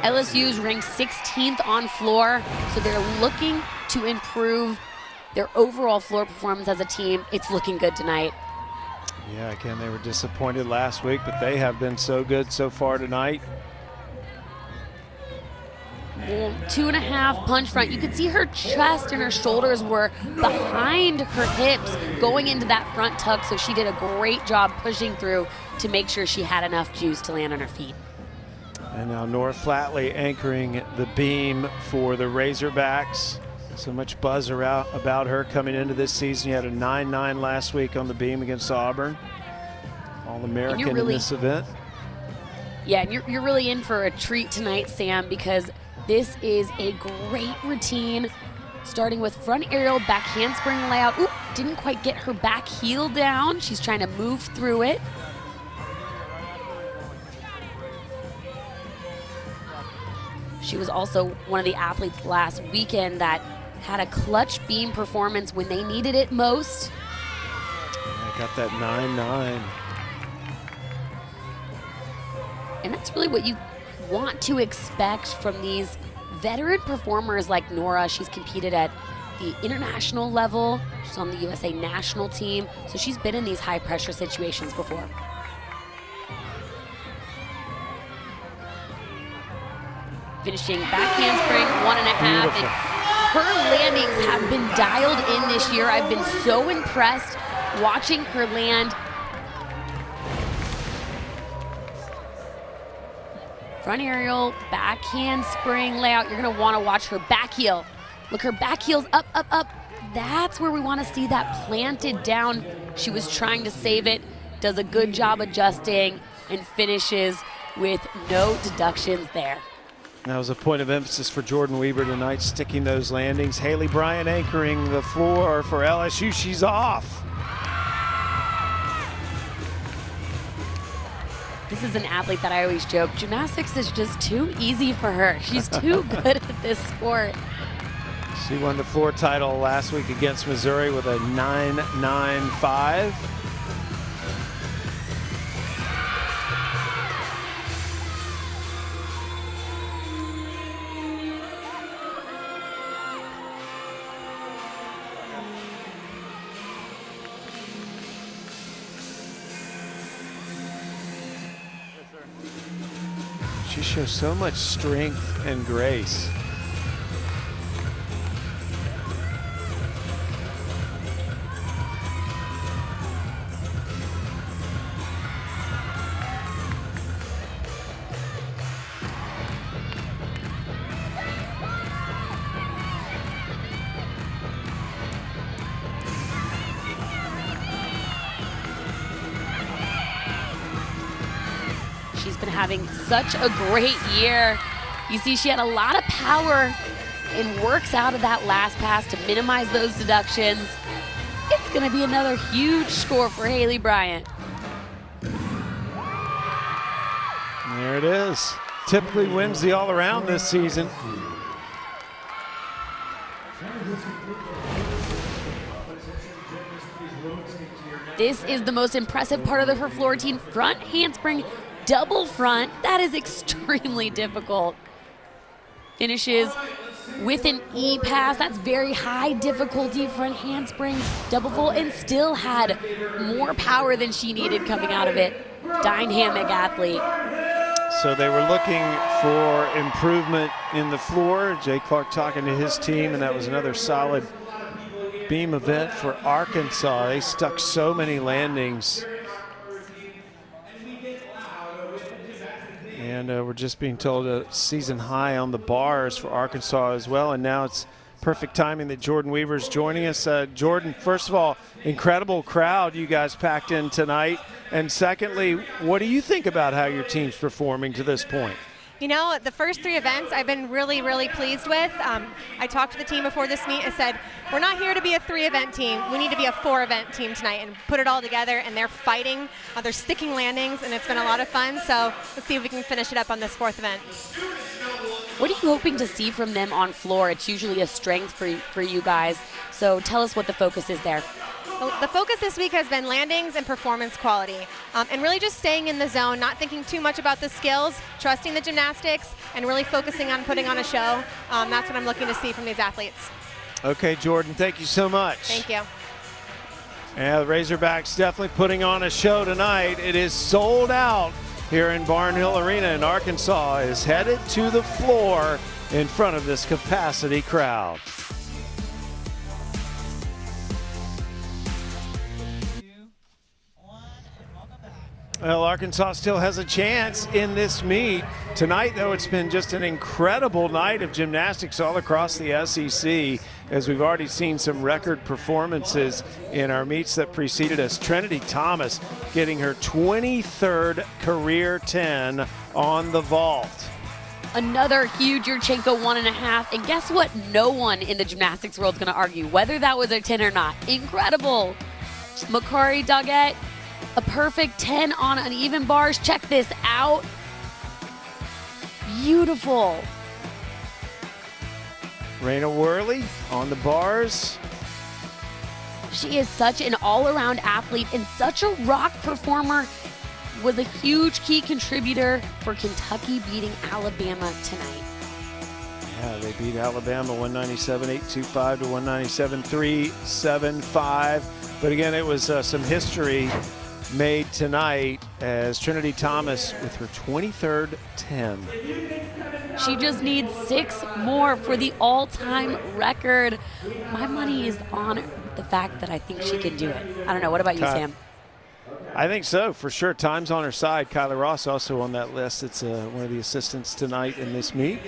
Speaker 2: LSU's ranked 16th on floor, so they're looking to improve their overall floor performance as a team. It's looking good tonight.
Speaker 1: Yeah, again, they were disappointed last week, but they have been so good so far tonight.
Speaker 2: Well, 2.5 punch front. You could see her chest and her shoulders were behind her hips going into that front tuck, so she did a great job pushing through to make sure she had enough juice to land on her feet.
Speaker 1: And now Nora Flatley anchoring the beam for the Razorbacks. So much buzz about her coming into this season. You had a 9.9 last week on the beam against Auburn. All-American in this event.
Speaker 2: Yeah, and you're really in for a treat tonight, Sam, because this is a great routine, starting with front aerial, back handspring layout. Oop, didn't quite get her back heel down. She's trying to move through it. She was also one of the athletes last weekend that had a clutch beam performance when they needed it most.
Speaker 1: I got that 9.9.
Speaker 2: And that's really what you want to expect from these veteran performers like Nora. She's competed at the international level. She's on the USA national team. So she's been in these high pressure situations before. Finishing back handspring, 1.5.
Speaker 1: Beautiful.
Speaker 2: And her landings have been dialed in this year. I've been so impressed watching her land. Front aerial, back handspring layout. You're gonna wanna watch her back heel. Look, her back heel's up, up, up. That's where we wanna see that planted down. She was trying to save it, does a good job adjusting, and finishes with no deductions there.
Speaker 1: That was a point of emphasis for Jordan Weber tonight, sticking those landings. Haley Bryant anchoring the floor for LSU. She's off.
Speaker 2: This is an athlete that I always joke, gymnastics is just too easy for her. She's too good at this sport.
Speaker 1: She won the floor title last week against Missouri with a 9.95. She shows so much strength and grace.
Speaker 2: She's been having such a great year. You see, she had a lot of power and works out of that last pass to minimize those deductions. It's going to be another huge score for Haley Bryant.
Speaker 1: There it is. Typically wins the all-around this season.
Speaker 2: This is the most impressive part of her floor routine. Front handspring, double front. That is extremely difficult. Finishes with an E pass. That's very high difficulty. Front handspring, double full, and still had more power than she needed coming out of it. Dynamic athlete.
Speaker 1: So they were looking for improvement in the floor. Jay Clark talking to his team, and that was another solid beam event for Arkansas. They stuck so many landings. And we're just being told a season high on the bars for Arkansas as well. And now it's perfect timing that Jordan Weaver's joining us. Jordan, first of all, incredible crowd you guys packed in tonight. And secondly, what do you think about how your team's performing to this point?
Speaker 7: You know, the first 3 events I've been really, really pleased with. I talked to the team before this meet. I said, we're not here to be a 3-event team. We need to be a 4-event team tonight and put it all together. And they're fighting. They're sticking landings, and it's been a lot of fun. So let's see if we can finish it up on this 4th event.
Speaker 2: What are you hoping to see from them on floor? It's usually a strength for you guys. So tell us what the focus is there.
Speaker 7: The focus this week has been landings and performance quality, and really just staying in the zone, not thinking too much about the skills, trusting the gymnastics, and really focusing on putting on a show. That's what I'm looking to see from these athletes.
Speaker 1: Okay, Jordan, thank you so much.
Speaker 7: Thank you.
Speaker 1: Yeah, the Razorbacks definitely putting on a show tonight. It is sold out here in Barnhill Arena, and Arkansas is headed to the floor in front of this capacity crowd. Well, Arkansas still has a chance in this meet. Tonight, though, it's been just an incredible night of gymnastics all across the SEC, as we've already seen some record performances in our meets that preceded us. Trinity Thomas getting her 23rd career 10 on the vault.
Speaker 2: Another huge Yurchenko 1.5. And guess what? No one in the gymnastics world is going to argue whether that was a 10 or not. Incredible. Makari Doggett, a perfect 10 on uneven bars. Check this out. Beautiful.
Speaker 1: Raina Worley on the bars.
Speaker 2: She is such an all-around athlete and such a rock performer. Was a huge key contributor for Kentucky beating Alabama tonight.
Speaker 1: Yeah, they beat Alabama 197.825 to 197.375. But again, it was some history made tonight as Trinity Thomas with her 23rd 10.
Speaker 2: She just needs 6 more for the all-time record. My money is on the fact that I think she can do it. I don't know. What about you, Sam?
Speaker 1: I think so, for sure. Time's on her side. Kyla Ross also on that list. It's one of the assistants tonight in this meet.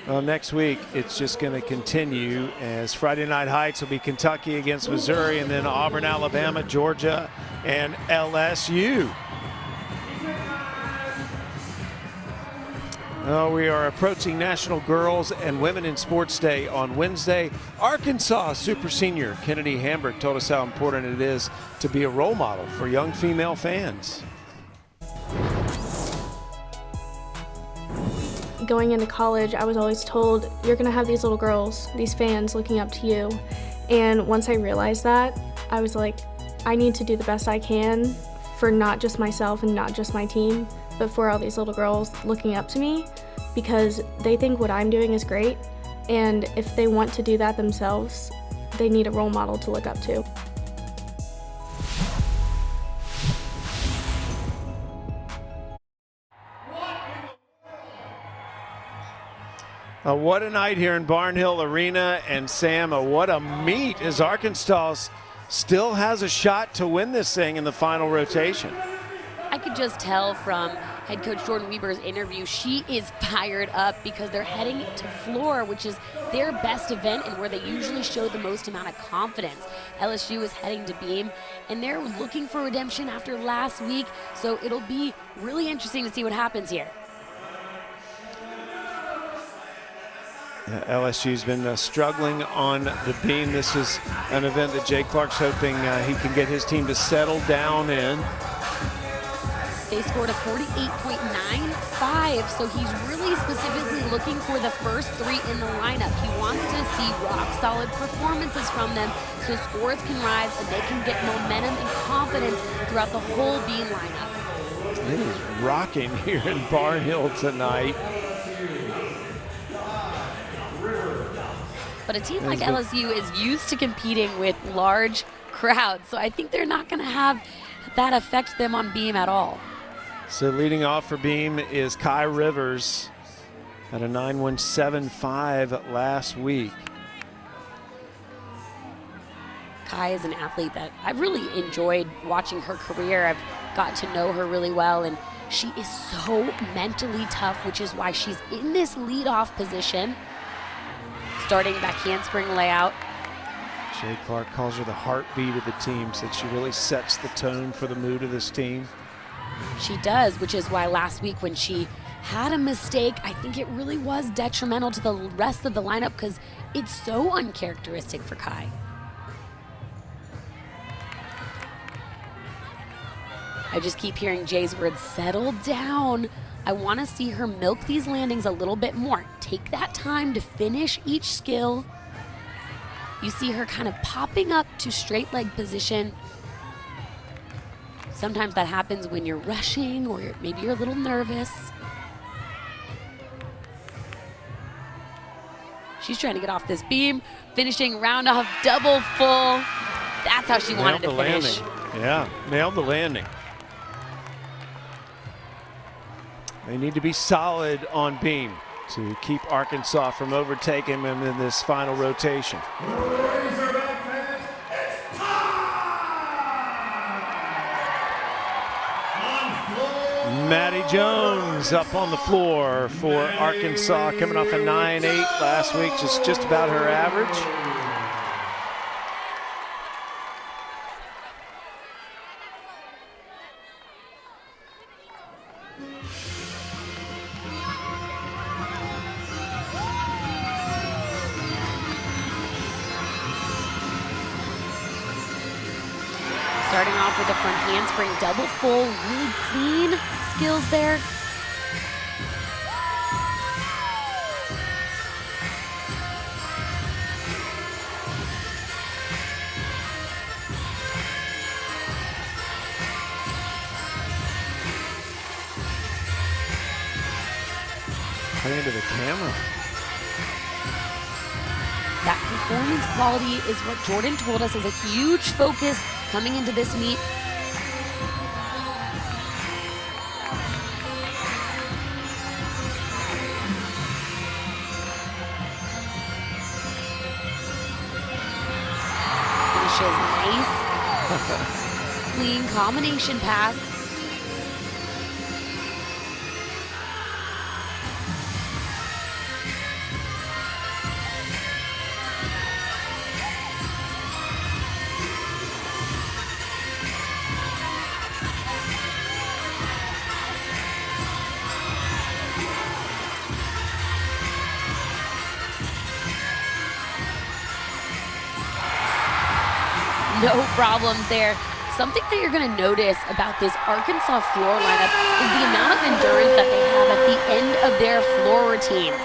Speaker 1: Well, next week, it's just going to continue as Friday Night Heights will be Kentucky against Missouri, and then Auburn, Alabama, Georgia, and LSU. We are approaching National Girls and Women in Sports Day on Wednesday. Arkansas super senior Kennedy Hambrick told us how important it is to be a role model for young female fans.
Speaker 8: going into college, I was always told, you're gonna have these little girls, these fans looking up to you. And once I realized that, I was like, I need to do the best I can for not just myself and not just my team, but for all these little girls looking up to me, because they think what I'm doing is great. And if they want to do that themselves, they need a role model to look up to.
Speaker 1: What a night here in Barnhill Arena, and Sam, what a meet as Arkansas still has a shot to win this thing in the final rotation.
Speaker 2: I could just tell from head coach Jordan Weber's interview, she is fired up because they're heading to Floor, which is their best event and where they usually show the most amount of confidence. LSU is heading to Beam, and they're looking for redemption after last week, so it'll be really interesting to see what happens here.
Speaker 1: LSU's been struggling on the Beam. This is an event that Jay Clark's hoping he can get his team to settle down in.
Speaker 2: They scored a 48.95, so he's really specifically looking for the first three in the lineup. He wants to see rock-solid performances from them so scores can rise and they can get momentum and confidence throughout the whole Beam lineup.
Speaker 1: It is rocking here in Barnhill tonight.
Speaker 2: But a team like LSU is used to competing with large crowds, so I think they're not going to have that affect them on Beam at all.
Speaker 1: So leading off for Beam is Kai Rivers at a 9.175 last week.
Speaker 2: Kai is an athlete that I've really enjoyed watching her career. I've gotten to know her really well, and she is so mentally tough, which is why she's in this leadoff position. Starting back handspring layout.
Speaker 1: Jay Clark calls her the heartbeat of the team, said she really sets the tone for the mood of this team.
Speaker 2: She does, which is why last week when she had a mistake, I think it really was detrimental to the rest of the lineup because it's so uncharacteristic for Kai. I just keep hearing Jay's words, settle down. I want to see her milk these landings a little bit more. Take that time to finish each skill. You see her kind of popping up to straight leg position. Sometimes that happens when you're rushing or maybe you're a little nervous. She's trying to get off this beam, finishing round off double full. That's how she wanted to finish.
Speaker 1: Landing. Yeah, nailed the landing. They need to be solid on Beam to keep Arkansas from overtaking them in this final rotation. Maddie Jones up on the floor for Arkansas, coming off a 9.8 last week, just about her average.
Speaker 2: Starting off with a front handspring double full, really clean skills there.
Speaker 1: Play into the camera.
Speaker 2: That performance quality is what Jordan told us is a huge focus coming into this meet. Finishes nice. Clean combination pass. No problems there. Something that you're going to notice about this Arkansas floor lineup is the amount of endurance that they have at the end of their floor routines.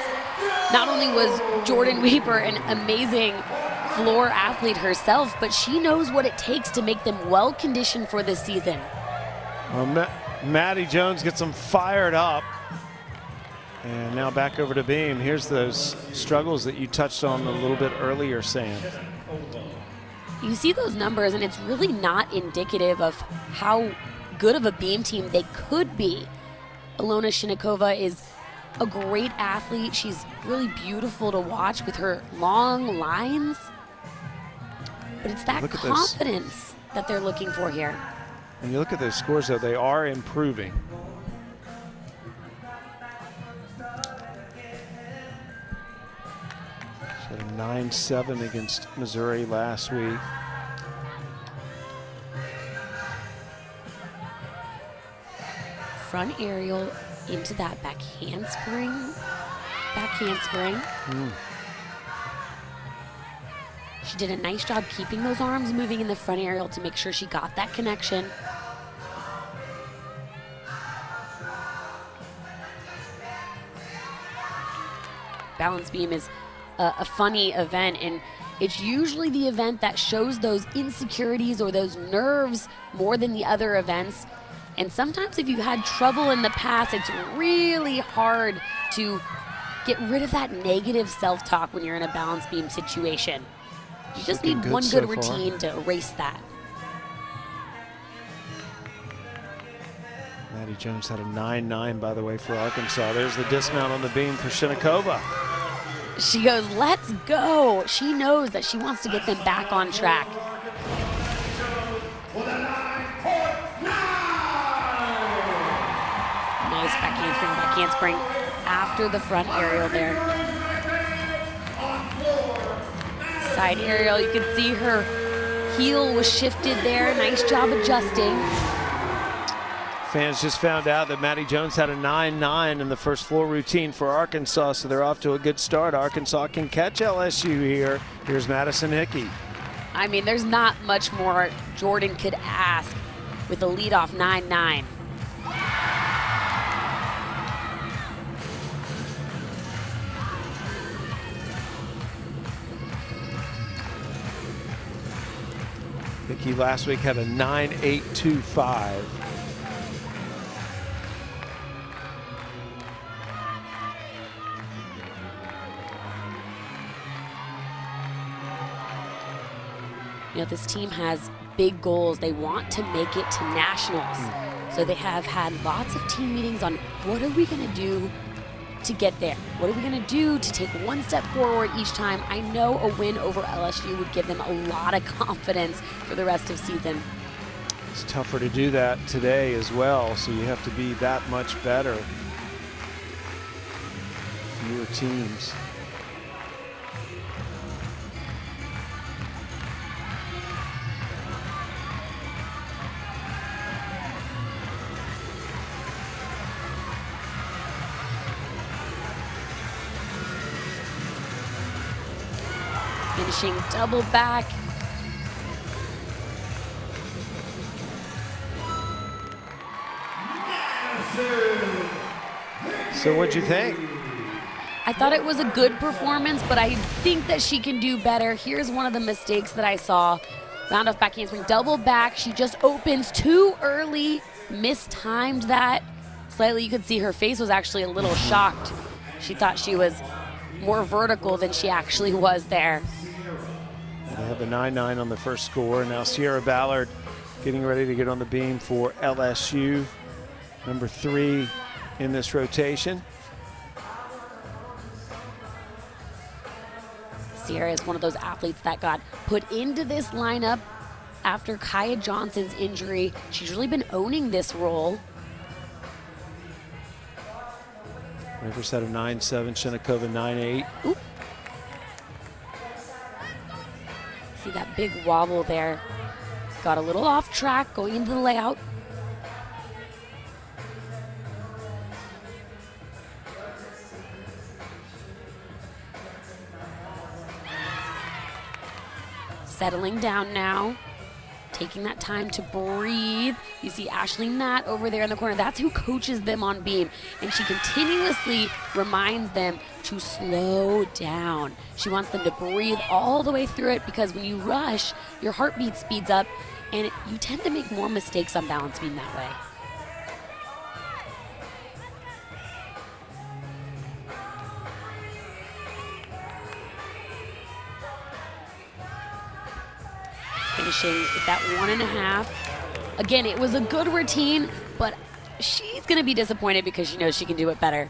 Speaker 2: Not only was Jordan Weaver an amazing floor athlete herself, but she knows what it takes to make them well conditioned for this season.
Speaker 1: Well, Maddie Jones gets them fired up. And now back over to Beam. Here's those struggles that you touched on a little bit earlier, Sam.
Speaker 2: You see those numbers, and it's really not indicative of how good of a Beam team they could be. Ilona Shinikova is a great athlete. She's really beautiful to watch with her long lines. But it's that confidence that they're looking for here.
Speaker 1: When you look at those scores, though, they are improving. She had a 9-7 against Missouri last week.
Speaker 2: Front aerial into that back handspring. She did a nice job keeping those arms moving in the front aerial to make sure she got that connection. Balance beam is a funny event, and it's usually the event that shows those insecurities or those nerves more than the other events. And sometimes if you've had trouble in the past, it's really hard to get rid of that negative self-talk when you're in a balance beam situation. You just need one good routine to erase that.
Speaker 1: Maddie Jones had a 9-9, by the way, for Arkansas. There's the dismount on the beam for Shinikova.
Speaker 2: She goes, let's go. She knows that she wants to get them back on track. Nice back handspring after the front aerial there. Side aerial, you can see her heel was shifted there. Nice job adjusting.
Speaker 1: Fans just found out that Maddie Jones had a 9-9 in the first floor routine for Arkansas, so they're off to a good start. Arkansas can catch LSU here. Here's Madison Hickey.
Speaker 2: I mean, there's not much more Jordan could ask with a leadoff 9-9.
Speaker 1: Hickey last week had a 9.825.
Speaker 2: You know, this team has big goals. They want to make it to nationals. So they have had lots of team meetings on what are we going to do to get there? What are we going to do to take one step forward each time? I know a win over LSU would give them a lot of confidence for the rest of season.
Speaker 1: It's tougher to do that today as well, so you have to be that much better. Fewer teams.
Speaker 2: Finishing double back.
Speaker 1: So what'd you think?
Speaker 2: I thought it was a good performance, but I think that she can do better. Here's one of the mistakes that I saw. Round off back handspring, double back. She just opens too early, mistimed that. Slightly, you could see her face was actually a little shocked. She thought she was more vertical than she actually was there.
Speaker 1: They have the 9-9 on the first score. Now Sierra Ballard getting ready to get on the beam for LSU. Number 3 in this rotation.
Speaker 2: Sierra is one of those athletes that got put into this lineup after Kaya Johnson's injury. She's really been owning this role.
Speaker 1: Rivers had a 9-7, Shinikova 9-8.
Speaker 2: Oop. See that big wobble there. Got a little off track going into the layout. Settling down now. taking that time to breathe. You see Ashley Matt over there in the corner. That's who coaches them on beam. And she continuously reminds them to slow down. She wants them to breathe all the way through it, because when you rush, your heartbeat speeds up and you tend to make more mistakes on balance beam that way. Finishing at that 1.5. Again, it was a good routine, but she's going to be disappointed because she knows she can do it better.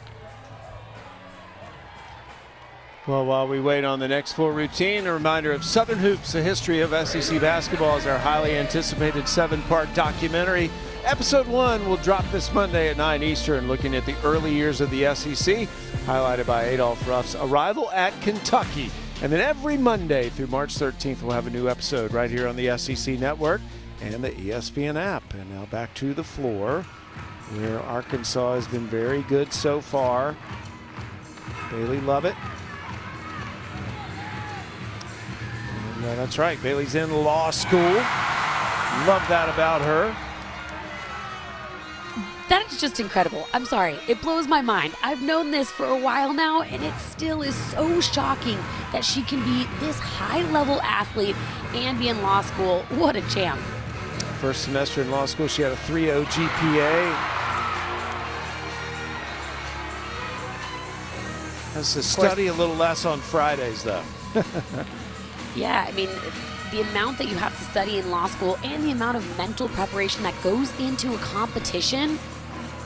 Speaker 1: Well, while we wait on the next full routine, a reminder of Southern Hoops, a history of SEC basketball, is our highly anticipated 7-part documentary. Episode 1 will drop this Monday at 9 Eastern, looking at the early years of the SEC, highlighted by Adolph Ruff's arrival at Kentucky. And then every Monday through March 13th, we'll have a new episode right here on the SEC Network and the ESPN app. And now back to the floor, where Arkansas has been very good so far. Bailey Lovett. And that's right, Bailey's in law school. Love that about her.
Speaker 2: That is just incredible. I'm sorry, it blows my mind. I've known this for a while now, and it still is so shocking that she can be this high-level athlete and be in law school. What a champ.
Speaker 1: First semester in law school, she had a 3.0 GPA. Has to study a little less on Fridays, though.
Speaker 2: Yeah, I mean, the amount that you have to study in law school and the amount of mental preparation that goes into a competition,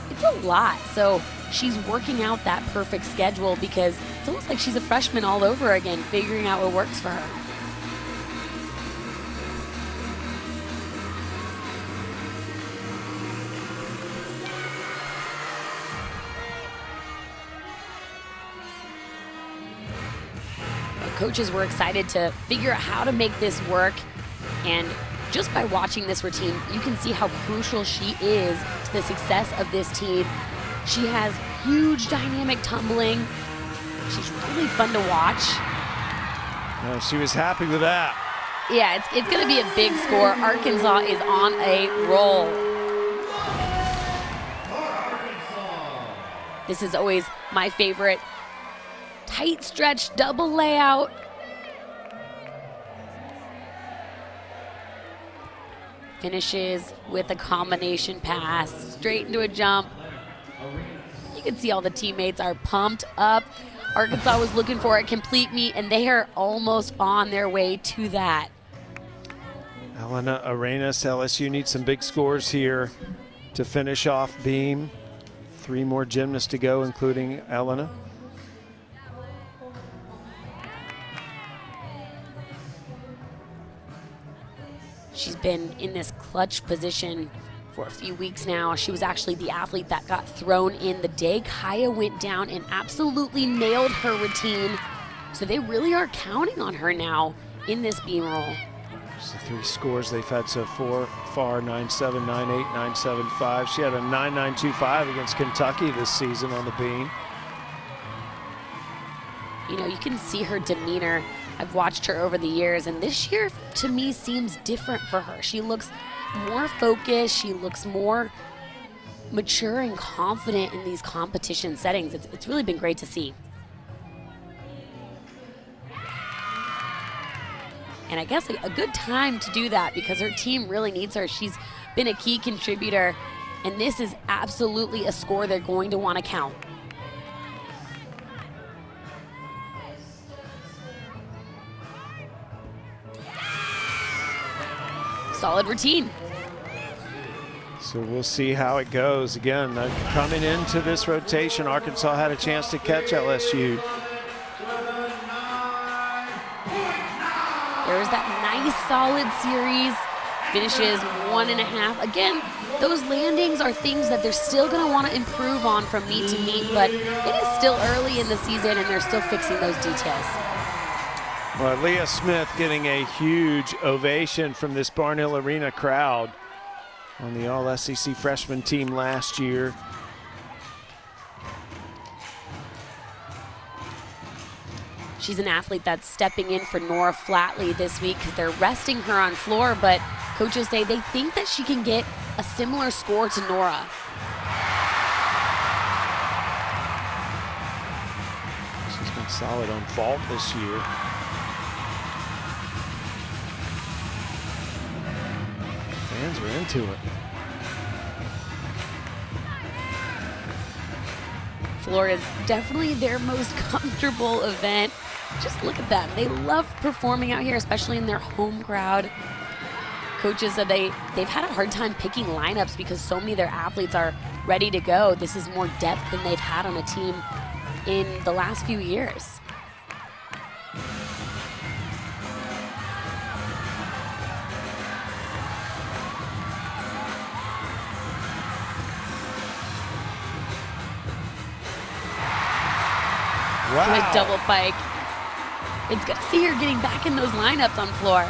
Speaker 2: it's a lot. So she's working out that perfect schedule, because it's almost like she's a freshman all over again, figuring out what works for her. Coaches were excited to figure out how to make this work, and just by watching this routine, you can see how crucial she is to the success of this team. She has huge dynamic tumbling. She's really fun to watch.
Speaker 1: She was happy with that.
Speaker 2: Yeah, it's going to be a big score. Arkansas is on a roll. This is always my favorite. Tight stretch, double layout. Finishes with a combination pass, straight into a jump. You can see all the teammates are pumped up. Arkansas was looking for a complete meet, and they are almost on their way to that.
Speaker 1: Elena Arenas, LSU needs some big scores here to finish off beam. 3 more gymnasts to go, including Elena.
Speaker 2: She's been in this clutch position for a few weeks now. She was actually the athlete that got thrown in the day Kaya went down and absolutely nailed her routine. So they really are counting on her now in this beam roll.
Speaker 1: The 3 scores they've had so far, 9-7, 9-8, 9-7-5. She had a 9-9-2-5 against Kentucky this season on the beam.
Speaker 2: You know, you can see her demeanor. I've watched her over the years, and this year, to me, seems different for her. She looks more focused. She looks more mature and confident in these competition settings. It's really been great to see. And I guess a good time to do that, because her team really needs her. She's been a key contributor, and this is absolutely a score they're going to want to count. Solid routine.
Speaker 1: So we'll see how it goes. Again, coming into this rotation, Arkansas had a chance to catch LSU.
Speaker 2: There's that nice solid series. Finishes 1.5. Again, those landings are things that they're still going to want to improve on from meet to meet, but it is still early in the season and they're still fixing those details.
Speaker 1: Well, Leah Smith getting a huge ovation from this Barnhill Arena crowd on the All-SEC freshman team last year.
Speaker 2: She's an athlete that's stepping in for Nora Flatley this week because they're resting her on floor, but coaches say they think that she can get a similar score to Nora.
Speaker 1: She's been solid on vault this year. Fans are into it.
Speaker 2: Floor is definitely their most comfortable event. Just look at them. They love performing out here, especially in their home crowd. Coaches said they've had a hard time picking lineups because so many of their athletes are ready to go. This is more depth than they've had on a team in the last few years.
Speaker 1: Wow.
Speaker 2: With double pike. It's good to see her getting back in those lineups on floor.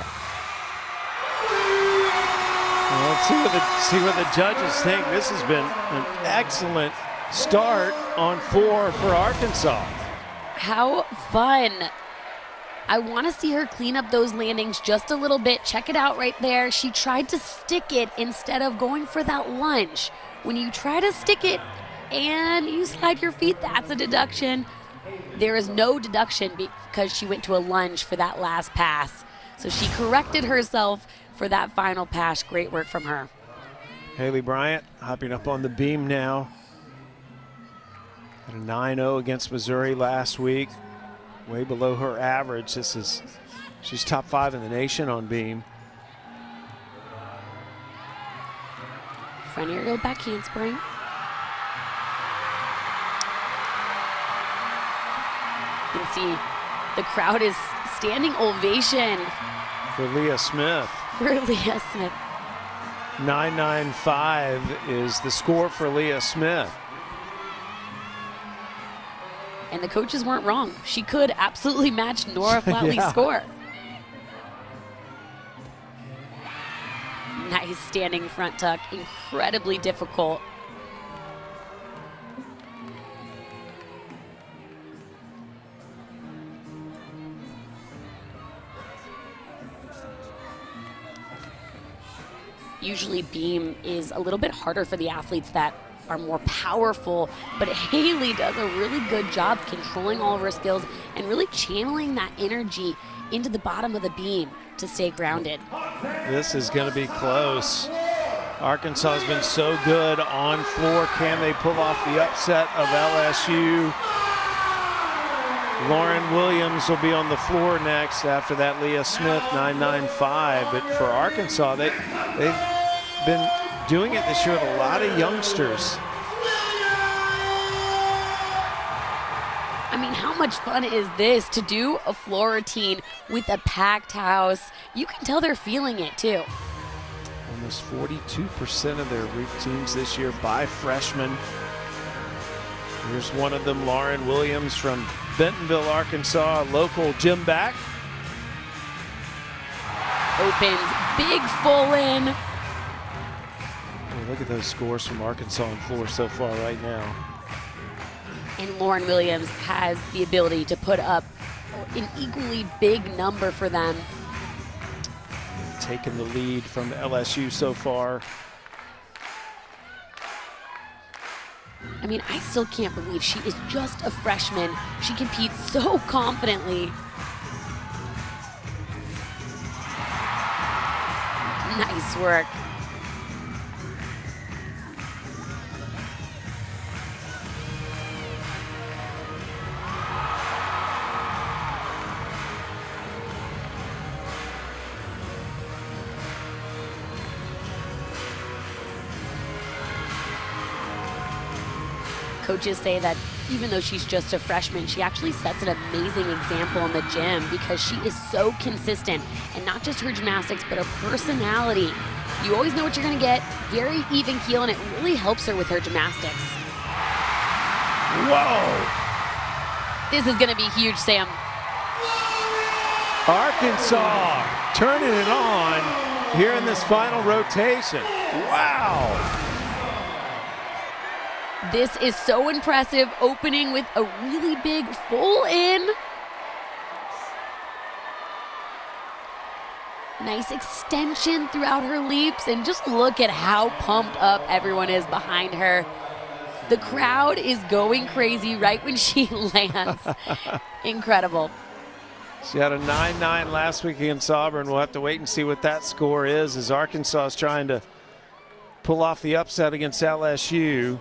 Speaker 1: Well, let's see what the judges think. This has been an excellent start on floor for Arkansas.
Speaker 2: How fun. I want to see her clean up those landings just a little bit. Check it out right there. She tried to stick it instead of going for that lunge. When you try to stick it and you slide your feet, that's a deduction. There is no deduction because she went to a lunge for that last pass. So she corrected herself for that final pass. Great work from her.
Speaker 1: Haley Bryant hopping up on the beam now. Had a 9-0 against Missouri last week. Way below her average. She's top 5 in the nation on beam.
Speaker 2: Front aerial back handspring. You can see the crowd is standing ovation
Speaker 1: For Leah Smith.
Speaker 2: for Leah Smith.
Speaker 1: 995 is the score for Leah Smith.
Speaker 2: And the coaches weren't wrong. She could absolutely match Nora Flatley's
Speaker 1: Yeah.
Speaker 2: score. Nice standing front tuck, incredibly difficult. Usually beam is a little bit harder for the athletes that are more powerful, but Haley does a really good job controlling all of her skills and really channeling that energy into the bottom of the beam to stay grounded.
Speaker 1: This is going to be close. Arkansas has been so good on floor. Can they pull off the upset of LSU? Lauren Williams will be on the floor next after that Leah Smith 995. But for Arkansas, they've been doing it this year with a lot of youngsters.
Speaker 2: I mean, how much fun is this to do a floor routine with a packed house? You can tell they're feeling it too.
Speaker 1: Almost 42% of their routines this year by freshmen. Here's one of them, Lauren Williams from Bentonville, Arkansas, local gym back.
Speaker 2: Opens, big full in.
Speaker 1: Oh, look at those scores from Arkansas on floor so far right now.
Speaker 2: And Lauren Williams has the ability to put up an equally big number for them.
Speaker 1: Taking the lead from LSU so far.
Speaker 2: I mean, I still can't believe she is just a freshman. She competes so confidently. Nice work. Coaches say that even though she's just a freshman, she actually sets an amazing example in the gym because she is so consistent, and not just her gymnastics, but her personality. You always know what you're gonna get, very even keel, and it really helps her with her gymnastics.
Speaker 1: Whoa!
Speaker 2: This is gonna be huge, Sam.
Speaker 1: Arkansas turning it on here in this final rotation. Wow!
Speaker 2: This is so impressive, opening with a really big full in. Nice extension throughout her leaps, and just look at how pumped up everyone is behind her. The crowd is going crazy right when she lands. Incredible.
Speaker 1: She had a 9-9 last week against Auburn. We'll have to wait and see what that score is as Arkansas is trying to pull off the upset against LSU.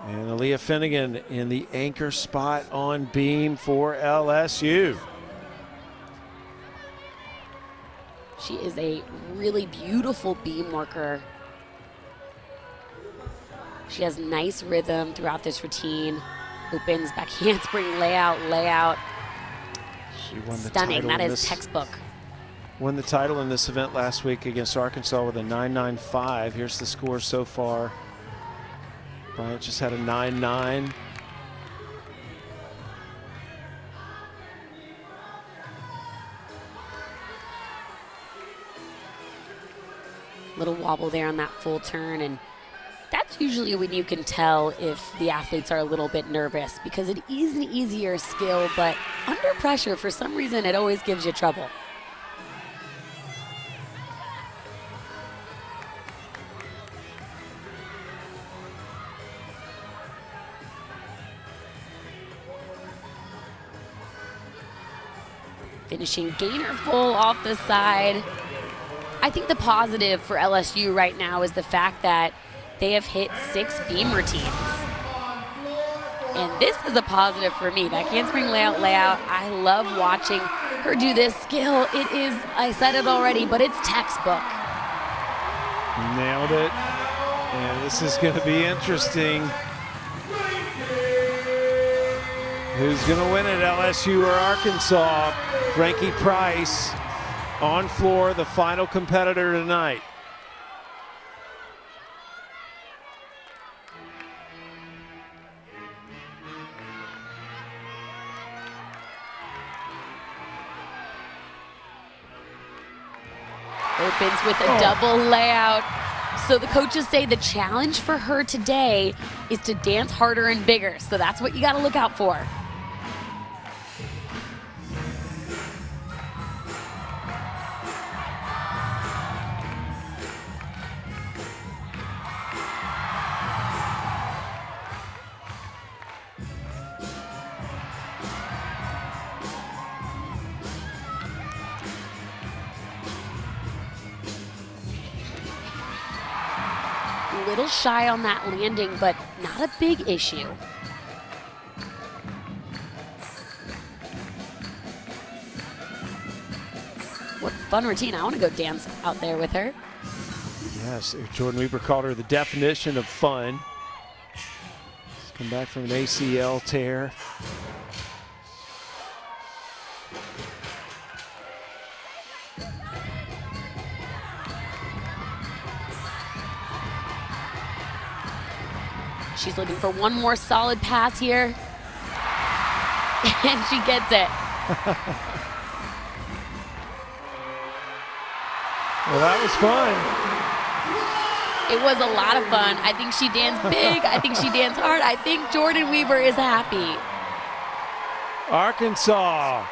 Speaker 1: And Aaliyah Finnegan in the anchor spot on beam for LSU.
Speaker 2: She is a really beautiful beam worker. She has nice rhythm throughout this routine. Opens, back handspring, layout.
Speaker 1: She won the
Speaker 2: Stunning,
Speaker 1: title
Speaker 2: that
Speaker 1: in
Speaker 2: is textbook.
Speaker 1: Won the title in this event last week against Arkansas with a 9.95. Here's the score so far. Bryant just had a 9.9.
Speaker 2: Little wobble there on that full turn, and that's usually when you can tell if the athletes are a little bit nervous, because it is an easier skill, but under pressure, for some reason, it always gives you trouble. Finishing gainer full off the side. I think the positive for LSU right now is the fact that they have hit 6 beam routines. And this is a positive for me. Back handspring layout. I love watching her do this skill. It is, I said it already, but it's textbook.
Speaker 1: Nailed it. And this is going to be interesting. Who's going to win it, LSU or Arkansas? Frankie Price on floor, the final competitor tonight.
Speaker 2: Opens with a double layout. So the coaches say the challenge for her today is to dance harder and bigger. So that's what you got to look out for. Little shy on that landing, but not a big issue. What fun routine. I want to go dance out there with her.
Speaker 1: Yes, Jordan Weber called her the definition of fun. She's come back from an ACL tear.
Speaker 2: She's looking for one more solid pass here. And she gets it.
Speaker 1: Well, that was fun.
Speaker 2: It was a lot of fun. I think she danced big. I think she danced hard. I think Jordan Weber is happy.
Speaker 1: Arkansas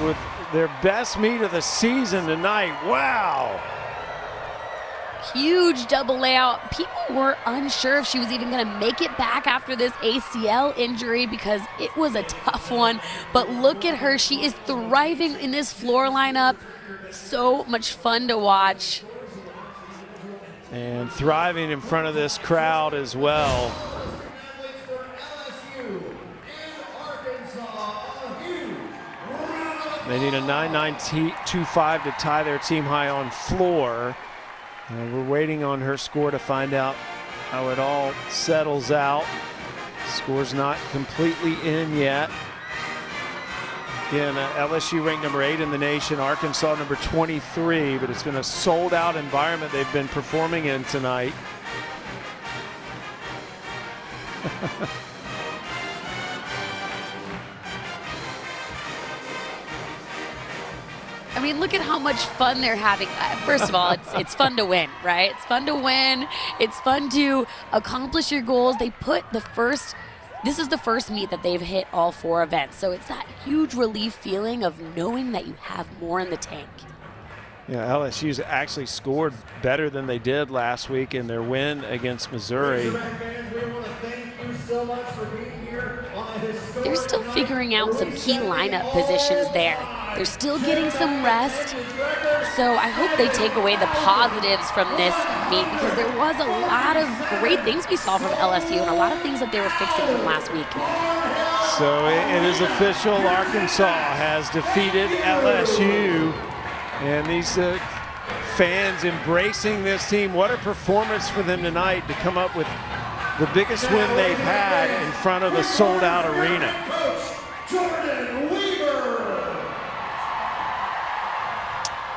Speaker 1: with their best meet of the season tonight. Wow.
Speaker 2: Huge double layout. People were unsure if she was even going to make it back after this ACL injury because it was a tough one. But look at her. She is thriving in this floor lineup. So much fun to watch.
Speaker 1: And thriving in front of this crowd as well. They need a 9.925 to tie their team high on floor. We're waiting on her score to find out how it all settles out. Score's not completely in yet. Again, LSU ranked number 8 in the nation, Arkansas number 23, but it's been a sold-out environment they've been performing in tonight.
Speaker 2: I mean, look at how much fun they're having. First of all, it's fun to win, right? It's fun to win. It's fun to accomplish your goals. They put the first This is the first meet that they've hit all 4 events, so it's that huge relief feeling of knowing that you have more in the tank.
Speaker 1: Yeah, LSU's actually scored better than they did last week in their win against Missouri.
Speaker 2: They're still figuring out some key lineup positions there. They're still getting some rest. So I hope they take away the positives from this meet, because there was a lot of great things we saw from LSU and a lot of things that they were fixing from last week.
Speaker 1: So it is official. Arkansas has defeated LSU. And these fans embracing this team. What a performance for them tonight to come up with the biggest win they've had in front of a sold-out arena.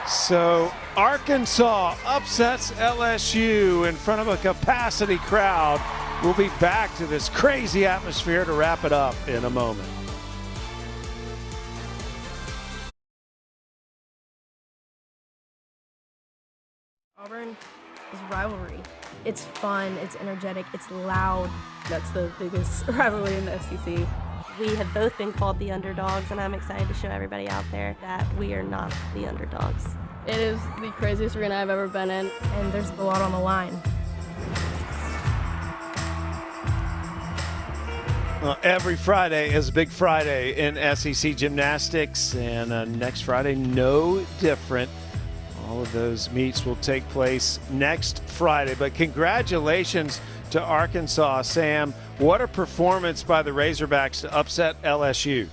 Speaker 1: So Arkansas upsets LSU in front of a capacity crowd. We'll be back to this crazy atmosphere to wrap it up in a moment.
Speaker 9: Auburn is rivalry. It's fun, it's energetic, it's loud. That's the biggest rivalry in the SEC.
Speaker 10: We have both been called the underdogs, and I'm excited to show everybody out there that we are not the underdogs.
Speaker 9: It is the craziest arena I've ever been in, and there's a lot on the line.
Speaker 1: Every Friday is a big Friday in SEC gymnastics, and next Friday, no different. All of those meets will take place next Friday. But congratulations to Arkansas, Sam. What a performance by the Razorbacks to upset LSU.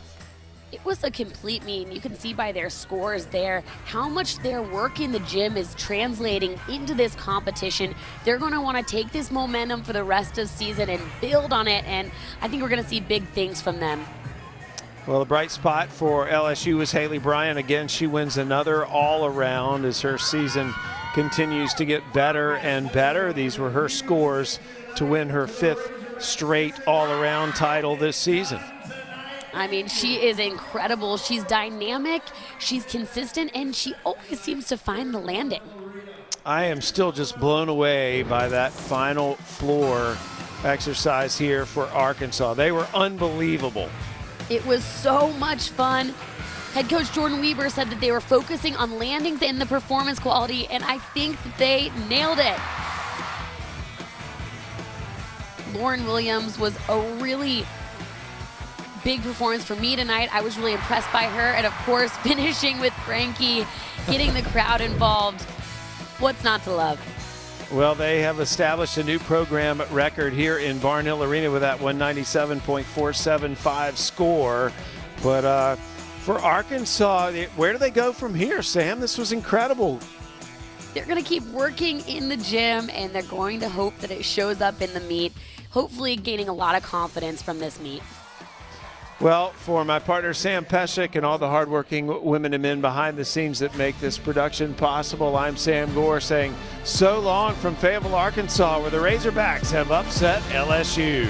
Speaker 2: It was a complete meet, and you can see by their scores there how much their work in the gym is translating into this competition. They're going to want to take this momentum for the rest of the season and build on it, and I think we're going to see big things from them.
Speaker 1: Well, the bright spot for LSU is Haley Bryant. Again, she wins another all-around as her season continues to get better and better. These were her scores to win her 5th straight all-around title this season.
Speaker 2: I mean, she is incredible. She's dynamic, she's consistent, and she always seems to find the landing.
Speaker 1: I am still just blown away by that final floor exercise here for Arkansas. They were unbelievable.
Speaker 2: It was so much fun. Head coach Jordan Weber said that they were focusing on landings and the performance quality, and I think that they nailed it. Lauren Williams was a really big performance for me tonight. I was really impressed by her, and of course, finishing with Frankie, getting the crowd involved. What's not to love?
Speaker 1: Well, they have established a new program record here in Barnhill Arena with that 197.475 score. But for Arkansas, where do they go from here, Sam? This was incredible.
Speaker 2: They're going to keep working in the gym, and they're going to hope that it shows up in the meet, hopefully gaining a lot of confidence from this meet.
Speaker 1: Well, for my partner Sam Pesek and all the hardworking women and men behind the scenes that make this production possible, I'm Sam Gore saying so long from Fayetteville, Arkansas, where the Razorbacks have upset LSU.